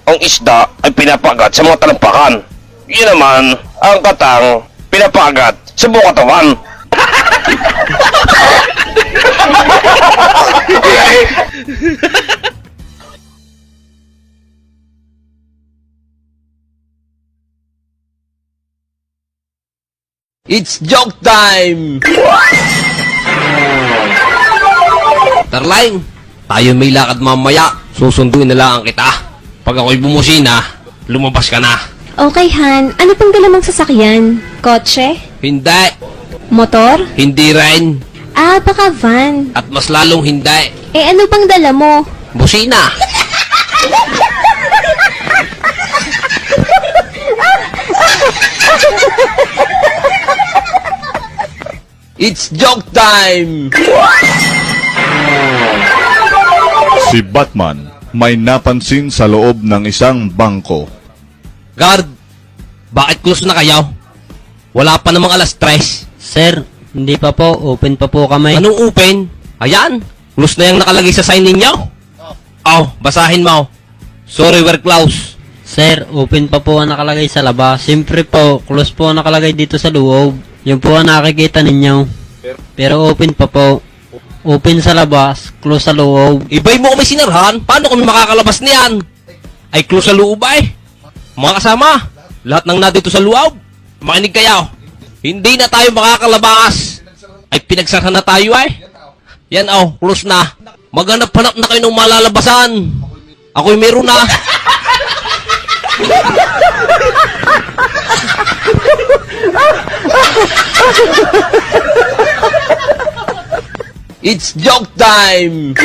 ang isda ay pinapaagat sa mga talampakan. Yun naman, ang katang pinapaagat sa buong katawan. It's joke time! Tarlaing, tayo may lakad mamaya. Susunduin na lang kita. Pag ako'y bumusina, lumabas ka na. Okay, Han. Ano pang dala mong sasakyan? Kotse? Hindi. Motor? Hindi rin. Ah, baka van. At mas lalong hindi. Eh, ano pang dala mo? Busina. It's joke time! Si Batman may napansin sa loob ng isang bangko. Guard, bakit close na kayo? Wala pa namang alas 3. Sir, hindi pa po. Open pa po kami. Anong open? Ayan, close na yung nakalagay sa sign ninyo. Oh, basahin mo. Sorry, we're closed. Sir, open pa po ang nakalagay sa labas. Siyempre po, close po ang nakalagay dito sa loob. Yun po ang nakikita ninyo. Pero open pa po. Open sa labas, close sa loob. Ibay mo kami sinarhan? Paano kami makakalabas niyan? Ay close sa loob ay. Mga kasama, lahat ng nandito sa loob, makinig kayo. Hindi na tayo makakalabas. Ay pinagsarhan na tayo ay. Yan oh, close na. Maghanap-hanap na kayo ng malalabasan. Ako'y meron na. It's joke time!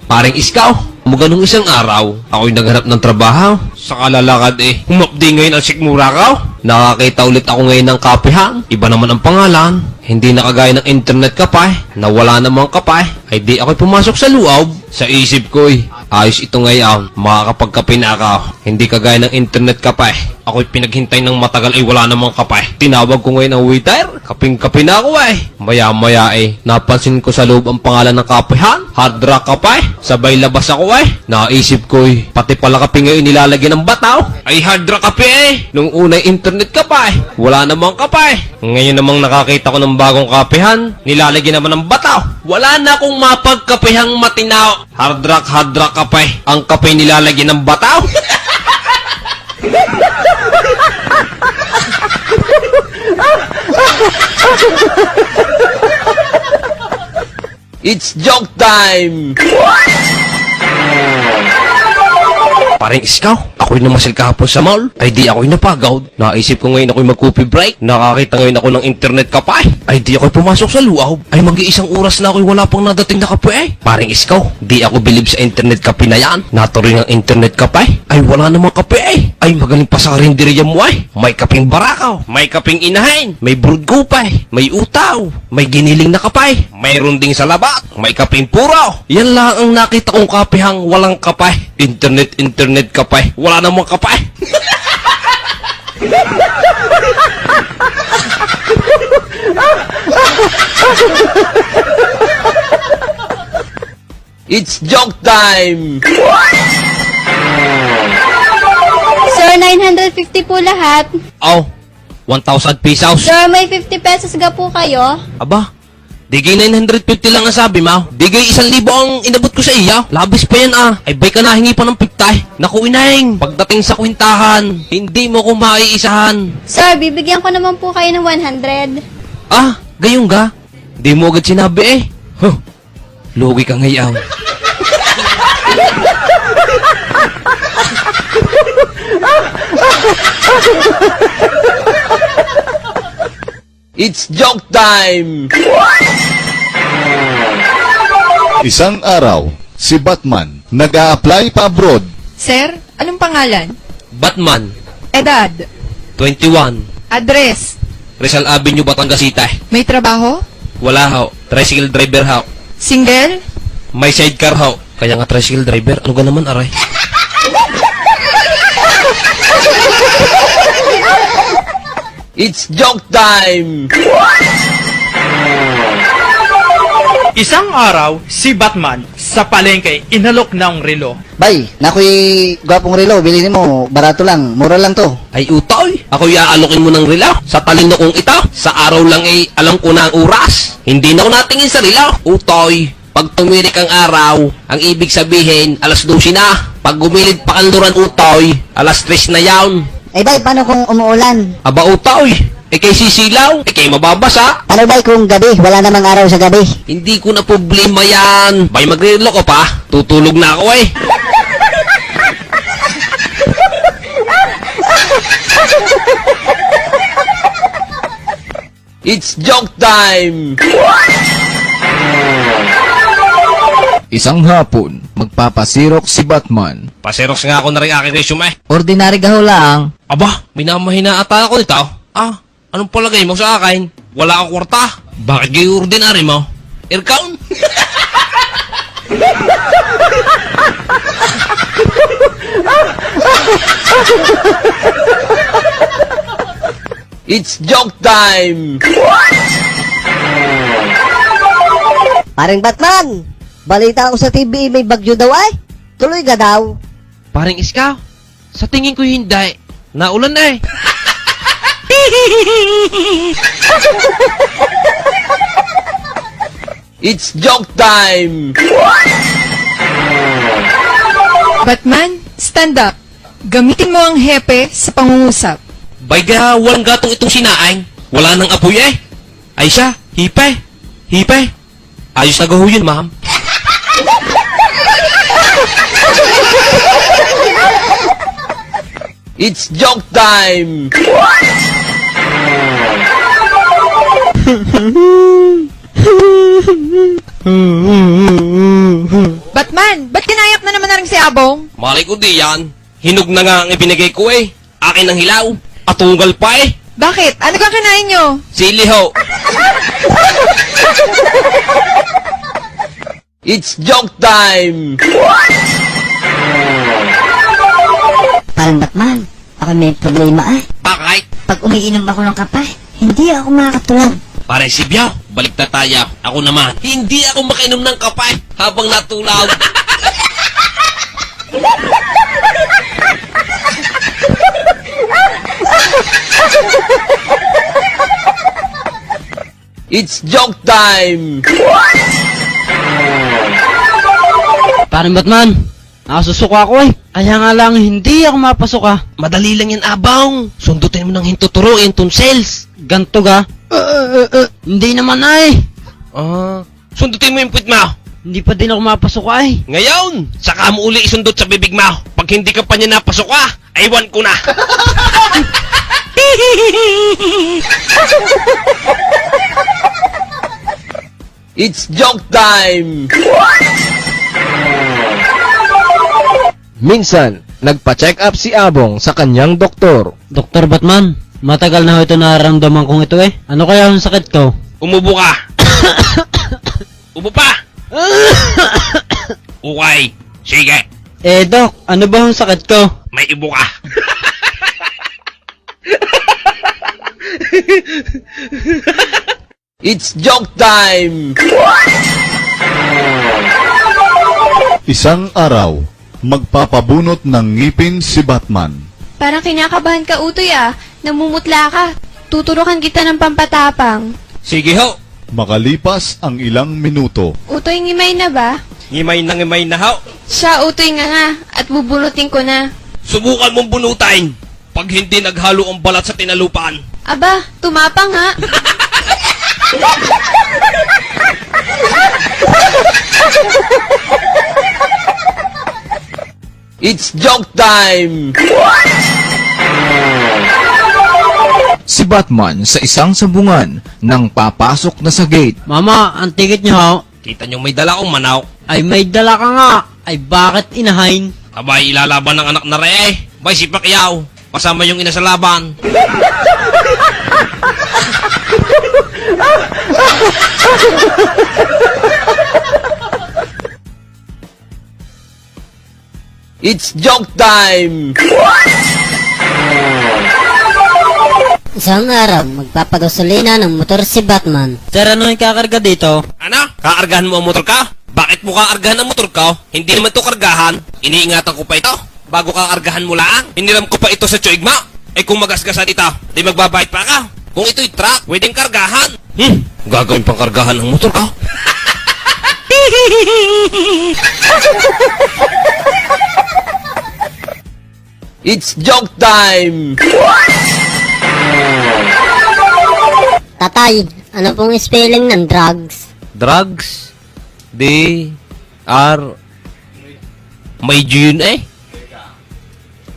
Paring Iskaw, maganong isang araw, ako'y naghanap ng trabaho. Sa kalalakad humapdi ngayon ang sikmura ko. Nakakita ulit ako ngayon ng kapihan. Iba naman ang pangalan. Hindi na kagaya ng internet kape, na wala namang kape. Ay di ako'y pumasok sa loob. Sa isip ko'y, ayos ito ngayon, makakapagkape na ako. Hindi kagaya ng internet kape. Ako'y pinaghintay ng matagal ay wala namang kape. Tinawag ko ngayon ang waiter. Kaping-kape na ako Maya-maya napansin ko sa loob ang pangalan ng kapehan. Hard Rock Kape. Sabay labas ako Naisip ko'y, pati pala kape ngayon nilalagyan ng bataw. Ay Hard Rock Kape Nung unay internet kape, wala namang kape. Ngayon namang nakakita ko ng bagong kapehan, nilalagyan naman ng bataw. Wala na akong mapagkapehang matinaw. Hard Rock Kape. Ang kape nilalagyan ng bataw. It's joke time! Paring Iskaw, ako'y namasil kahapon sa mall. Ay di ako'y napagod. Naisip ko ngayon ako'y mag-coffee break. Nakakita ngayon ako ng internet kape. Ay di ako'y pumasok sa loob. Ay mag-iisang oras na ako'y wala pang nadating na kape Paring Iskaw, di ako bilib sa internet kape na yan. Natuloy ng internet kape. Ay wala namang kape Ay magaling pa sa karinderya mo May kaping barakaw, may kaping inahin, may brood kupay, may utaw, may giniling na kape, mayroon ding sa labat, may kaping puro. Yan lang ang nakita kong kapehang walang kape. Internet kape. Wala namang kape. It's joke time! Sir, Sir, 950 po lahat. Oh, 1,000 pesos. Sir, may 50 pesos ga po kayo. Aba, digay 950 lang ang sabi mo. Digay 1,000 ang inabot ko sa iya. Labis pa yan ah. Ay bay ka na, hingi pa ng piktay. Naku ineng, pagdating sa kwintahan, hindi mo ko maiisahan. Sir, bibigyan ko naman po kayo ng 100. Ah, gayong ga? Di mo agad sinabi eh. Huh, lugi ka ngayaw. It's joke time! Isang araw, si Batman nag-a-apply pa abroad. Sir, anong pangalan? Batman, Edad? 21. Address? Rizal Avenue, Batangas City. May trabaho? Wala ho, tricycle driver ho. Single? May sidecar ho. Kaya nga tricycle driver, ano ga naman aray? It's joke time! Isang araw, si Batman sa palengke inalok ng relo. Bay, nakoy gwapong relo, bilhin mo, barato lang, mura lang to. Ay utoy, ako iaalokin mo ng rila. Sa talino kong ito, sa araw lang ay alam ko na ang oras. Hindi na ako natingin sa rila. Utoy, pag tumirik ang araw, ang ibig sabihin, alas 12 na. Pag gumilid pa kanluran utoy, alas 3 na yawn. Eh bay, paano kung umuulan? Aba utoy, kay sisilaw, kay mababasa. Ano bay kung gabi, wala namang araw sa gabi? Hindi ko na problema yan. Bay, magrelo ko pa. Tutulog na ako eh. It's joke time! Isang hapon, magpapasirok si Batman. Paserox nga ako na rin aking resume. Ordinary gaho lang. Aba, minamahina ata ako nito. Ah, anong palagay mo sa akin? Wala akong kwarta. Bakit kayo ordinary mo? Aircon? It's joke time! Paring Batman, balita ko sa TV may bagyo daw ay. Tuloy ka daw. Paring Iskaw, sa tingin ko hindi. Naulan na eh. It's joke time! Batman, stand up. Gamitin mo ang hepe sa pangungusap. Bay ga, walang gatong itong sinaing. Wala nang apoy eh. Ay siya, hipe. Hipe. Ayos na gaho yun, ma'am. It's joke time! Batman, ba't kinayak na naman na rin si Abong? Malay ko di yan. Hinog na nga ang ibinigay ko eh. Akin ang hilaw. Patungal pa eh. Bakit? Ano kang kinain nyo? Sili ho. It's joke time! Parang Batman, ako may problema ay. Bakit? Pag umiinom ako ng kape, hindi ako makakatulog. Pare si Biao, balik na tayo. Ako naman, hindi ako makainom ng kapay habang natulog. It's joke time! Parang Batman, nakasusuka ako eh. Kaya nga lang hindi ako mapasok ah. Madali lang yan, Abang. Sundutin mo ng hintuturuin, tonsils. Ganto ga? Hindi naman ay. Sundutin mo yung puwit mo. Hindi pa din ako mapasok ay. Ngayon, saka mo uli isundot sa bibig mo. Pag hindi ka pa niya napasok aywan ko na. It's joke time! Minsan, nagpa-check up si Abong sa kanyang doktor. Dr. Batman, matagal na ho ito nararamdaman kong ito eh. Ano kaya ang sakit ko? Umubo ka. Ubo pa. Okay, sige. Eh Doc, ano ba ang sakit ko? May ibo ka. It's joke time! Isang araw, magpapabunot ng ngipin si Batman. Parang kinakabahan ka, Utoy Namumutla ka. Tuturukan kita ng pampatapang. Sige ho. Makalipas ang ilang minuto. Utoy, ngimay na ba? Ngimay na ho. Siya, Utoy nga at bubunutin ko na. Subukan mong bunutain. Pag hindi naghalo ang balat sa tinalupaan. Aba, tumapang ha. It's joke time! Si Batman sa isang sabungan nang papasok na sa gate. Mama, ang ticket niyo ho. Kita nyo may dala akong manok. Ay may dala ka nga. Ay bakit inahain? Abay, ilalaban ng anak na re. Bay, si Pacquiao. Kasama yung ina sa laban. It's joke time! Isang araw, magpapagasolina ng motor si Batman. Sir, ano yung kakarga dito? Ano? Kaargahan mo ang motor ka? Bakit mo kaargahan ang motor ka? Hindi naman to kargahan. Iniingatan ko pa ito. Bago kaargahan mo lang. Hiniram ko pa ito sa tsuigma. Eh kung magasgasan ito, di magbabayad pa ka. Kung ito'y truck, pwedeng kargahan. Gagawin pang kargahan ang motor ka? It's joke time! Tatay, ano pong spelling ng drugs? Drugs? D-R... May G yun eh.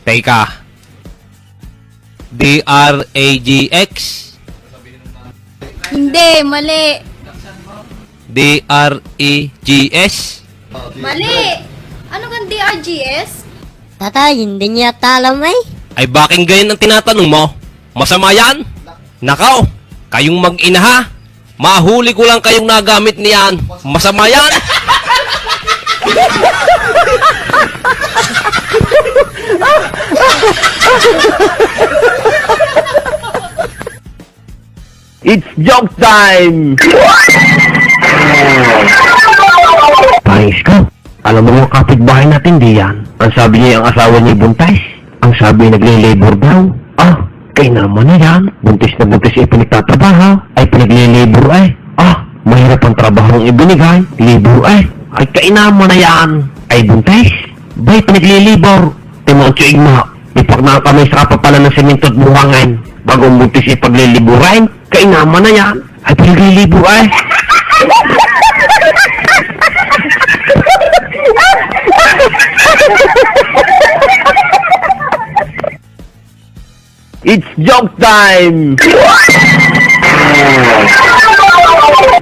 Teka. D-R-A-G-X? Hindi, mali. D-R-E-G-S? Mali. Ano kang DRGS? Tatay, hindi niya alam Ay baking ganyan ang tinatanong mo? Masama yan? Nakaw, kayong mag-ina ha? Mahuli ko lang kayong nagamit niyan. Masama yan? It's joke time! Paris ka. Alam mo mga kapitbahay natin diyan. Ang sabi niya ang asawa niya buntis. Ang sabi nagle-labor daw. Kaya naman na yan. Buntis na buntis ay pinagtatrabaho. Ay pinagle-labor ay. Mahirap ang trabaho ang ibinigay. Labor ay. Ay kainaman na yan. Ay buntis. Bay pinagle-labor. Timoncho igma. Ipak na kami sa kapapalan ng semento at buhangin. Bago ang buntis ay pagliliburain. Kainaman na yan. Ay pinagle-labor ay. It's joke time!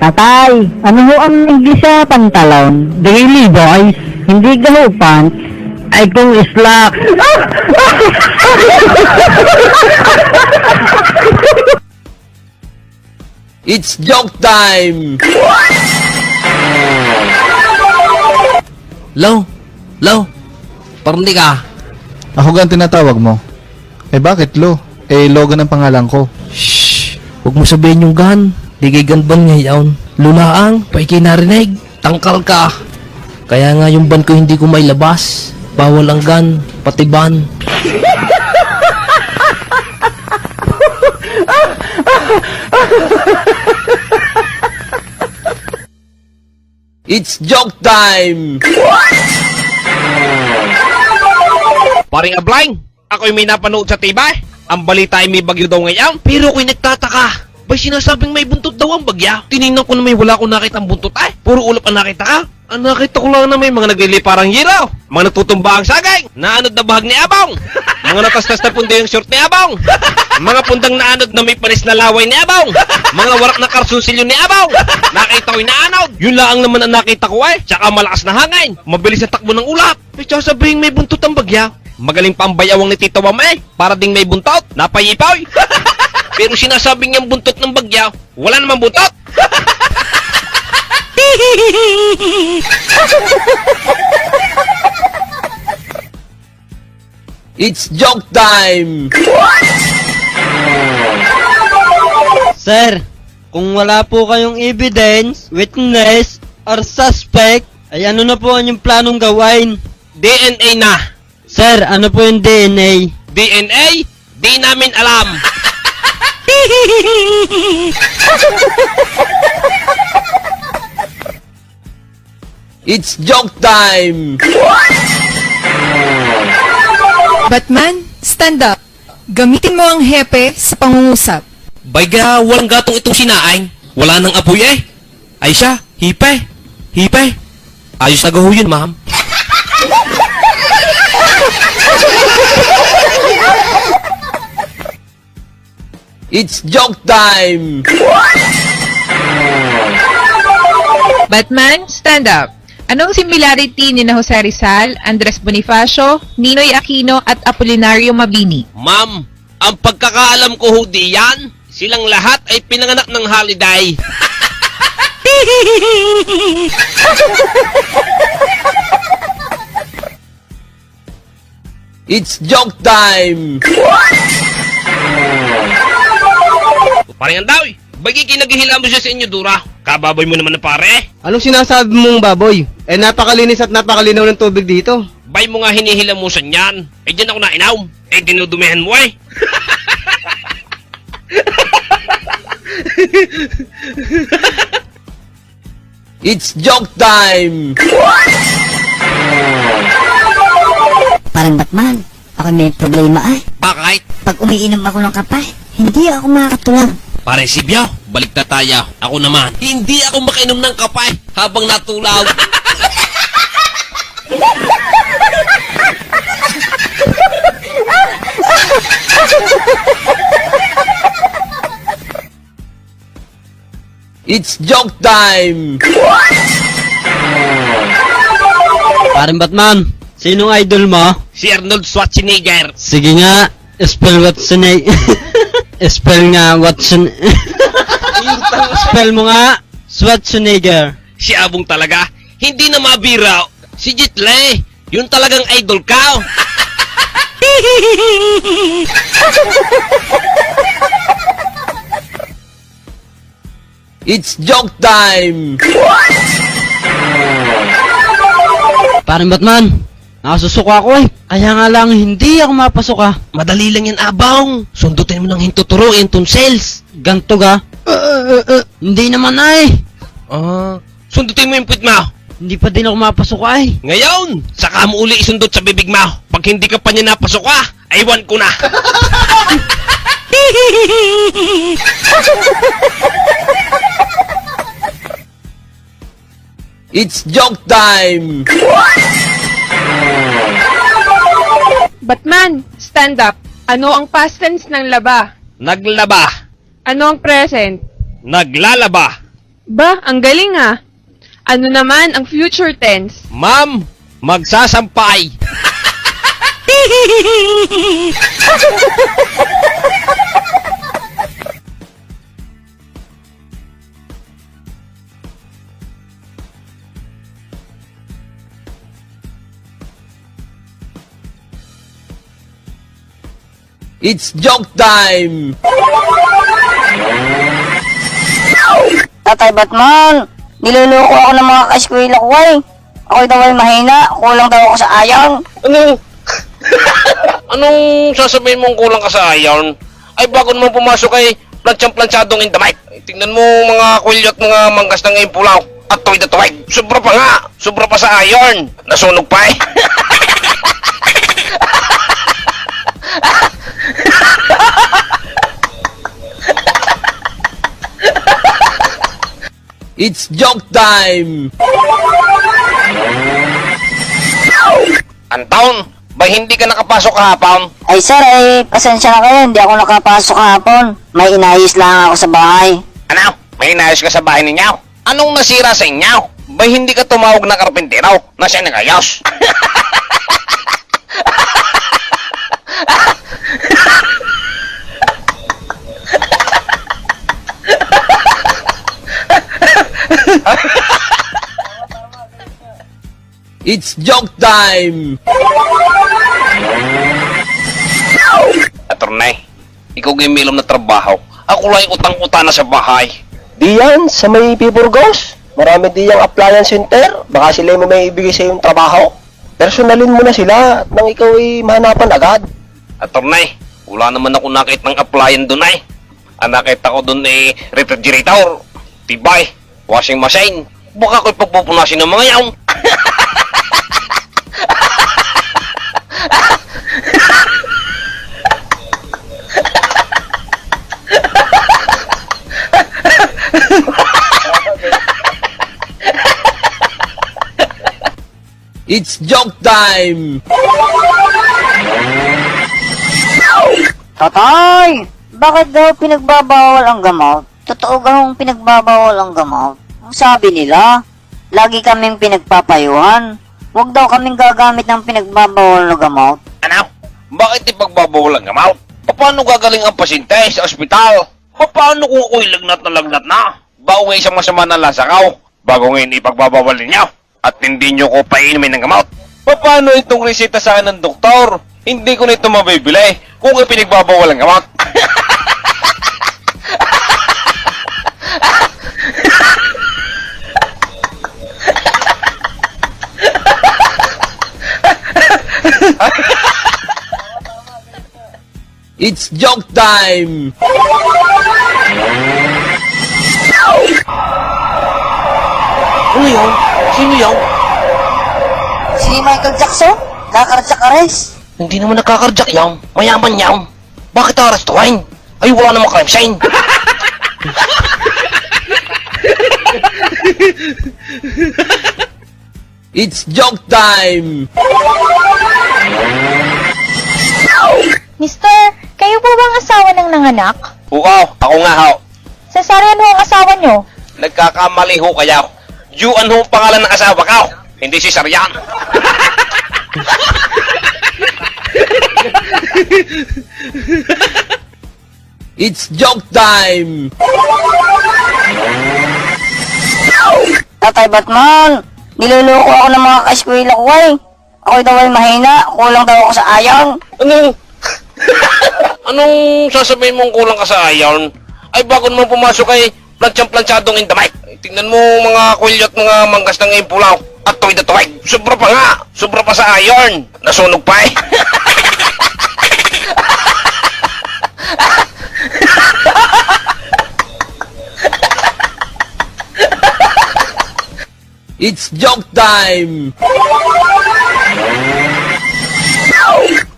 Tatay, ano ho ang English sa pantalon? Daily boys, hindi gaho pants. Ay kung slack. It's joke time! Lo, parang ka. Ako gan tinatawag mo. Eh bakit Lo? Eh Logan ang pangalan ko. Shhh! Huwag mo sabihin yung gan. Di kay ganban ngayon. Lulaang, paikay narinig. Tangkal ka. Kaya nga yung ban ko hindi ko may labas. Bawal ang gan, pati ban. It's joke time! Paring Ablang, ako'y may napanood sa TV. Ang balita ay may bagyo daw ngayon. Pero ako'y nagtataka. Bay sinasabing may buntot daw ang bagya. Tinignan ko na may wala akong nakitang buntot ay. Puro ulap ang nakita ka. Ang nakita ko lang na may mga nagliliparang hiraw. Mga natutumba ang sagay. Naanod na bahag ni Abong. Mga natastas na punda yung short ni Abong. Mga pundang naanod na may panis na laway ni Abong. Mga warak na karsunsilyo ni Abong. Nakita ko'y naanod. Yun lang naman ang nakita ko ay. Tsaka malakas na hangin. Mabilis na takbo ng ulap. May sasabihin may buntot ang bagya. Magaling pa ang bayawang ni Tito Wame. Para ding may buntot. Napayipaw. Pero sinasabing niyang buntot ng bagya, wala namang buntot. It's joke time! Sir, kung wala po kayong evidence, witness, or suspect, ay ano na po ang yung planong gawain? DNA na. Sir, ano po yung DNA? DNA? Di namin alam. It's joke time! Batman, stand up. Gamitin mo ang hepe sa pangungusap. Bayga, walang gatong itong sinaing. Wala nang apoy eh. Ay siya, hipe. Hipe. Ayos na gaho yun, ma'am. It's joke time! Batman, stand up. Anong similarity ni na Jose Rizal, Andres Bonifacio, Ninoy Aquino at Apolinario Mabini? Ma'am, ang pagkakaalam ko ho diyan, silang lahat ay pinanganak ng holiday. It's joke time! Parang daw, bagi kinagihila mo siya sa inyo, Dura. Kababoy mo naman na pare. Anong sinasabi mong baboy? Eh napakalinis at napakalinaw ng tubig dito. Bay mo nga hinihilamusan yan. Eh dyan ako nainaw. Eh dinudumihan mo eh. It's joke time! Parang Batman, ako may problema ay. Bakit? Pag umiinom ako ng kape, hindi ako makakatulog. Pare Sibyo, balik na tayo. Ako naman, hindi ako makainom ng kapay habang natulaw. It's joke time! Parang Batman, sinong idol mo? Si Arnold Schwarzenegger. Sige nga, spell Schwarzenegger. Spell nga Watson. Spell mo nga Schwarzenegger. Si Abong talaga, hindi na mabira. Si Jitle, yun talagang idol ka. It's joke time! Parang Batman, nakasusuka ako eh. Kaya nga lang hindi ako mapasok ah. Madali lang yan, Abong. Sundutin mo ng hintuturo yung tonsils. Ganto ga? Hindi naman ay. Sundutin mo yung puwit mo. Hindi pa din ako mapasok ay. Ngayon, saka mo uli isundot sa bibig mo. Pag hindi ka pa niya napasok aywan ko na. It's joke time! Batman, stand up. Ano ang past tense ng laba? Naglaba. Ano ang present? Naglalaba. Ba, ang galing ah. Ano naman ang future tense? Ma'am, magsasampay. It's joke time! Tatay Batman, niloloko ako ng mga ka-eskwela ko ay. Ako'y daw ay mahina, kulang daw ako sa iron. Anong sasabihin mong kulang ka sa iron? Ay bago naman pumasok ay plansyang-plansyadong in the mic. Tingnan mo mga kwilyo at mga manggas ng impulaw. At tuwid at tuwid. Sobra pa nga. Sobra pa sa iron. Nasunog pa eh. It's joke time! Anton, ba hindi ka nakapasok kahapon? Ay sir, ay pasensya na kayo, hindi ako nakapasok kahapon. May inayos lang ako sa bahay. Ano? May inayos ka sa bahay ninyo? Anong nasira sa inyo? Ba hindi ka tumawag na karpintero na siya nagayos? It's joke time! Attorney, ikaw gimilom na trabaho. Ako lang utang-utana sa bahay. Diyan, sa may Piburgos. Marami diyang appliance center. Baka sila mo may ibigay sa yung trabaho. Personalin mo na sila nang ikaw ay mahanapan agad. Attorney, wala naman ako nakita ng applyan doon ay. Ang nakita ko doon ay refrigerator, tibay, washing machine. Baka ko'y pagpupunasin ng mga yaw. It's joke time! Tatay! Bakit daw pinagbabawal ang gamot? Totoo gahong pinagbabawal ang gamot? Ang sabi nila, lagi kaming pinagpapayuhan. Huwag daw kaming gagamit ng pinagbabawal na gamot. Ano? Bakit ipagbabawal ang gamot? Paano gagaling ang pasyente sa ospital? Paano kung ako'y lagnat na? Bago ngayon sa masama na lasakaw, bago ngayon ipagbabawal ninyo, at hindi nyo ko painumin ng gamot? Paano itong reseta sa akin ng doktor? Hindi ko na ito mabibili kung ipinagbabawal ang gamot. It's joke time! Ano yun? Sino yun? Si Michael Jackson? Kakarjak arrest? Hindi naman nagkakarjak yan. Mayaman yan. Bakit arastuhin? Ay, wala namang crime scene. It's joke time! Mister, kayo po bang asawa ng nanganak? Oo, ako nga ho. Cesarean ho ang asawa nyo. Nagkakamali ho kayo. Juan ho ang pangalan ng asawa ko. Hindi si Saryan. It's joke time! Tatay Batman, niloloko ako ng mga ka-eskwela ko eh. Ako'y daw ay mahina, kulang daw ako sa iron. Anong sasabihin mong kulang ka sa iron? Ay, bago naman pumasok ay plansyang-plansyadong indamay. Tingnan mo mga kulyot, mga manggas ng impulaw. At tuwid na tuwid. Sobra pa nga. Sobra pa sa iron. Nasunog pa eh. It's joke time!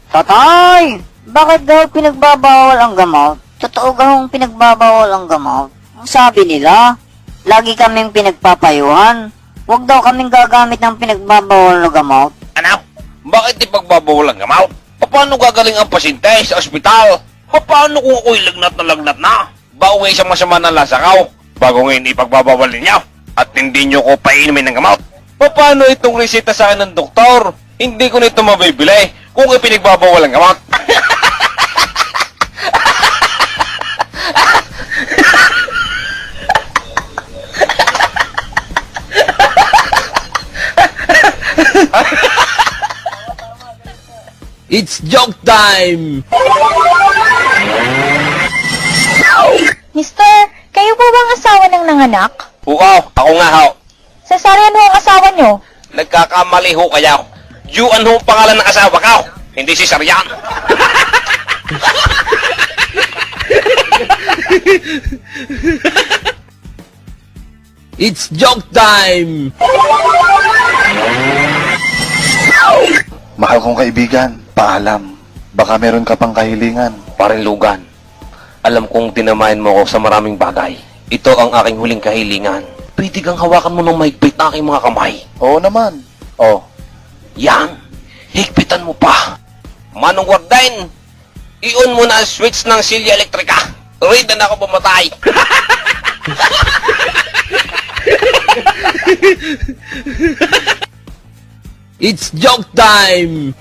Tatay, bakit daw pinagbabawal ang gamot? Totoo gahong pinagbabawal ang gamot? Ang sabi nila, lagi kaming pinagpapayuhan. Huwag daw kaming gagamit ng pinagbabawal na gamot. Ano? Bakit ipagbabawal ang gamot? Paano gagaling ang pasyente sa ospital? Paano kung ako'y lagnat na? Bago ngayon sa masama na lasakaw, bago ngayon ipagbabawal ninyo, at hindi nyo ko painumin ng gamot? Paano itong reseta sa akin ng doktor? Hindi ko na ito mabibili kung ipinagbabawal ang gamot. It's joke time! Mister, kayo po bang asawa ng nanganak? Oo, ako nga ho. Cesarean ho ang asawa nyo. Nagkakamali ho kayo. Juan ho ang pangalan ng asawa ko. Hindi si Saryan. It's joke time! Mahal kong kaibigan, paalam. Baka meron ka pang kahilingan. Parinlugan, alam kong dinamayan mo ako sa maraming bagay. Ito ang aking huling kahilingan. Pwede kang hawakan mo ng mahigpit na aking mga kamay. Oo naman. Oh, Yan, higpitan mo pa. Manong Warden, i-on mo na ang switch ng silya elektrika. Ready na ako pumatay. It's joke time!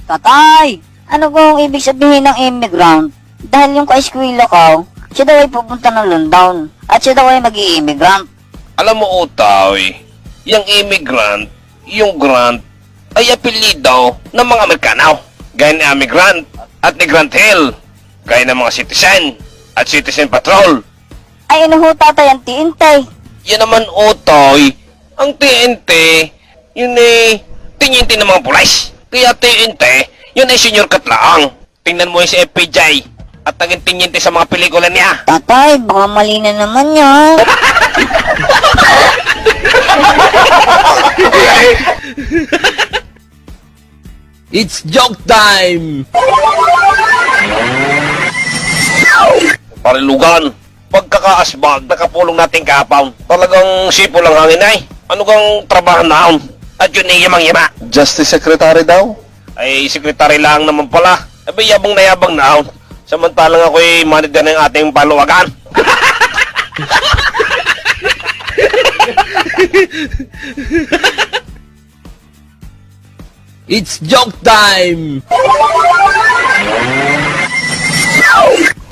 Tatay, ano kung ibig sabihin ng immigrant? Dahil yung ka-eskwela ko, siya daw ay pupunta ng London at siya daw ay mag-i-immigrant. Alam mo, Utay, yung immigrant, yung grant, ay apelido ng mga Amerikano. Gaya ni Amigrant at ni Grant Hill. Gaya ng mga citizen at citizen patrol. Ay ano ho tatay ang TNT? Yan naman, Utay, ang TNT, yun eh, tinyente ng mga pulis. Kaya tinte, yun ay senior katlaang. Tingnan mo yung si FPJ at naging tinyente sa mga pelikula niya. Tatay, baka mali na naman yan. It's joke time! Parilugan, pagkakaasbag, nakapulong natin kahapaw. Talagang sipo lang hangin ay. Ano kang trabaho naon? At yun ay yamang-yama. Justice Secretary daw? Ay, sekretary lang naman pala. Abi, yabang na yabang naon. Samantalang ako'y manager ng ating paluwagan. It's joke time!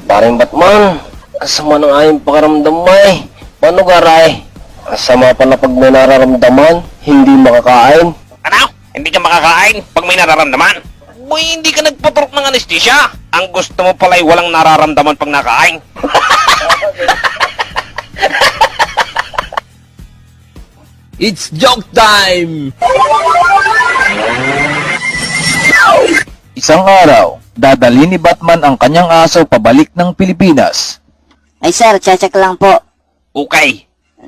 Paring Batman, kasama ng ayong pakaramdam mo eh. Paano garay? Kasama pa na pag may nararamdaman, hindi makakain. Ano? Hindi ka makakain pag may nararamdaman? Boy, hindi ka nagpaturok ng anesthesia. Ang gusto mo pala'y walang nararamdaman pag nakain. It's joke time! Isang araw, dadali ni Batman ang kanyang aso pabalik ng Pilipinas. Ay sir, check lang po. Okay,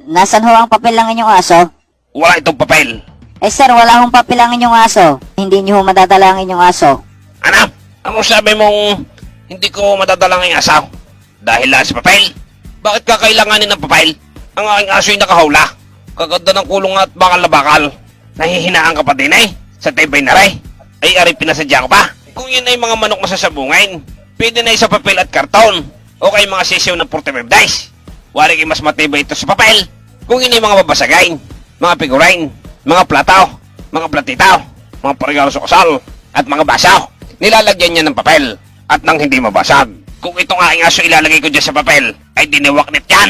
Nasaan ho ang papel ng inyong aso? wala itong papel. Eh sir, wala hong papel ang inyong aso. Hindi niyo ho madadala ang inyong aso. Ano? Ano sabi mong hindi ko madadala ng asaw? Dahil lang sa papel? Bakit kakailanganin ng papel? Ang aking aso'y nakahawla. Kaganda ng kulong at bakal na bakal. Nahihinaan ka pa din eh. Sa tibay na rin. Ay, ari pinasadya ko pa. Kung yun ay mga manok masasabungin, pwede na sa papel at karton. O kay mga sisiw ng 45 dice. Wari kayo mas matibay ito sa papel. Kung yun ay mga babasagain, mga figurine, mga plataw, mga platitaw, mga parigalo sa kasal, at mga basaw. Nilalagyan niya ng papel at nang hindi mabasag. Kung itong aking aso ilalagay ko dyan sa papel, ay diniwaknit yan.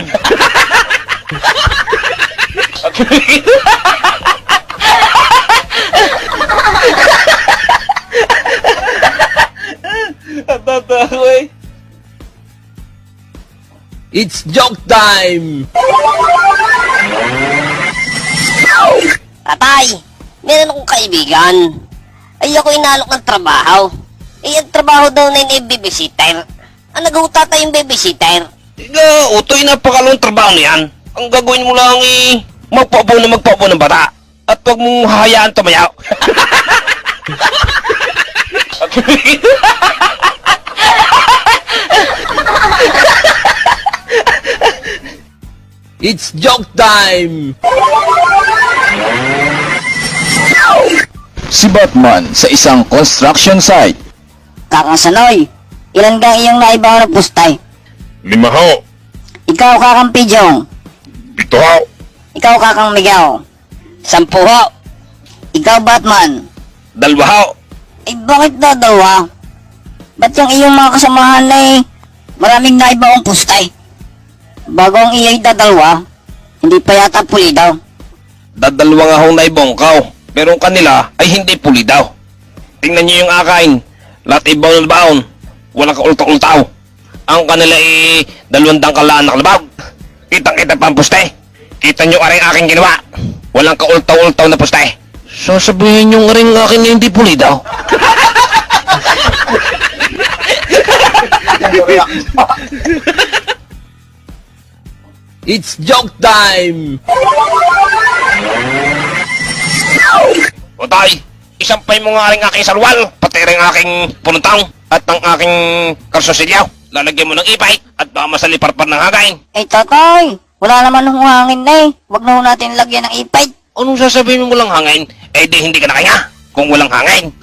It's joke time! Tatay, meron akong kaibigan. Ay ako inalok ng trabaho. Eh, ang trabaho daw na yung babysitter. Ang nag-uutata yung babysitter. Tiga, utoy napakalong trabaho niyan. Ang gagawin mo lang magpaupo ng bata. At huwag mong hahayaan tumayaw. It's joke time! Si Batman sa isang construction site. Kakang Sanoy, ilan kang iyong naibaw na pustay? 5 ho. Ikaw Kakang Pijong. 7 ho. Ikaw Kakang Miguel. 10 ho. Ikaw Batman. 2 ho. Eh bakit dadawa? Ba't yung iyong mga kasamahan ay maraming naibawang pustay? Bago ang iyay dadalwa, hindi pa yata puli daw. Dadalwa nga hong naibongkaw. Pero ang kanila ay hindi puli daw. Tingnan niyo yung akain. Lahat ibaw na baon. Walang kaultaw-ultaw. Ang kanila ay 2 kalaan na kalabaw. Kitang-kita pa ang puste. Kita niyo aring aking ginawa. Walang kaultaw-ultaw na puste. So sabihin yung aring akin na hindi puli daw. It's joke time! Otay, isampay mo nga rin aking salwal, pati rin aking pununtang, at ang aking karsosilyaw. Lalagyan mo ng ipay, at baka masaliparpar ng hagain. Eh tatay, wala naman hong hangin na eh. Huwag na ho natin lagyan ng ipay. Anong sasabihin mo walang hangin? Eh di hindi ka nakahinga, kung walang hangin.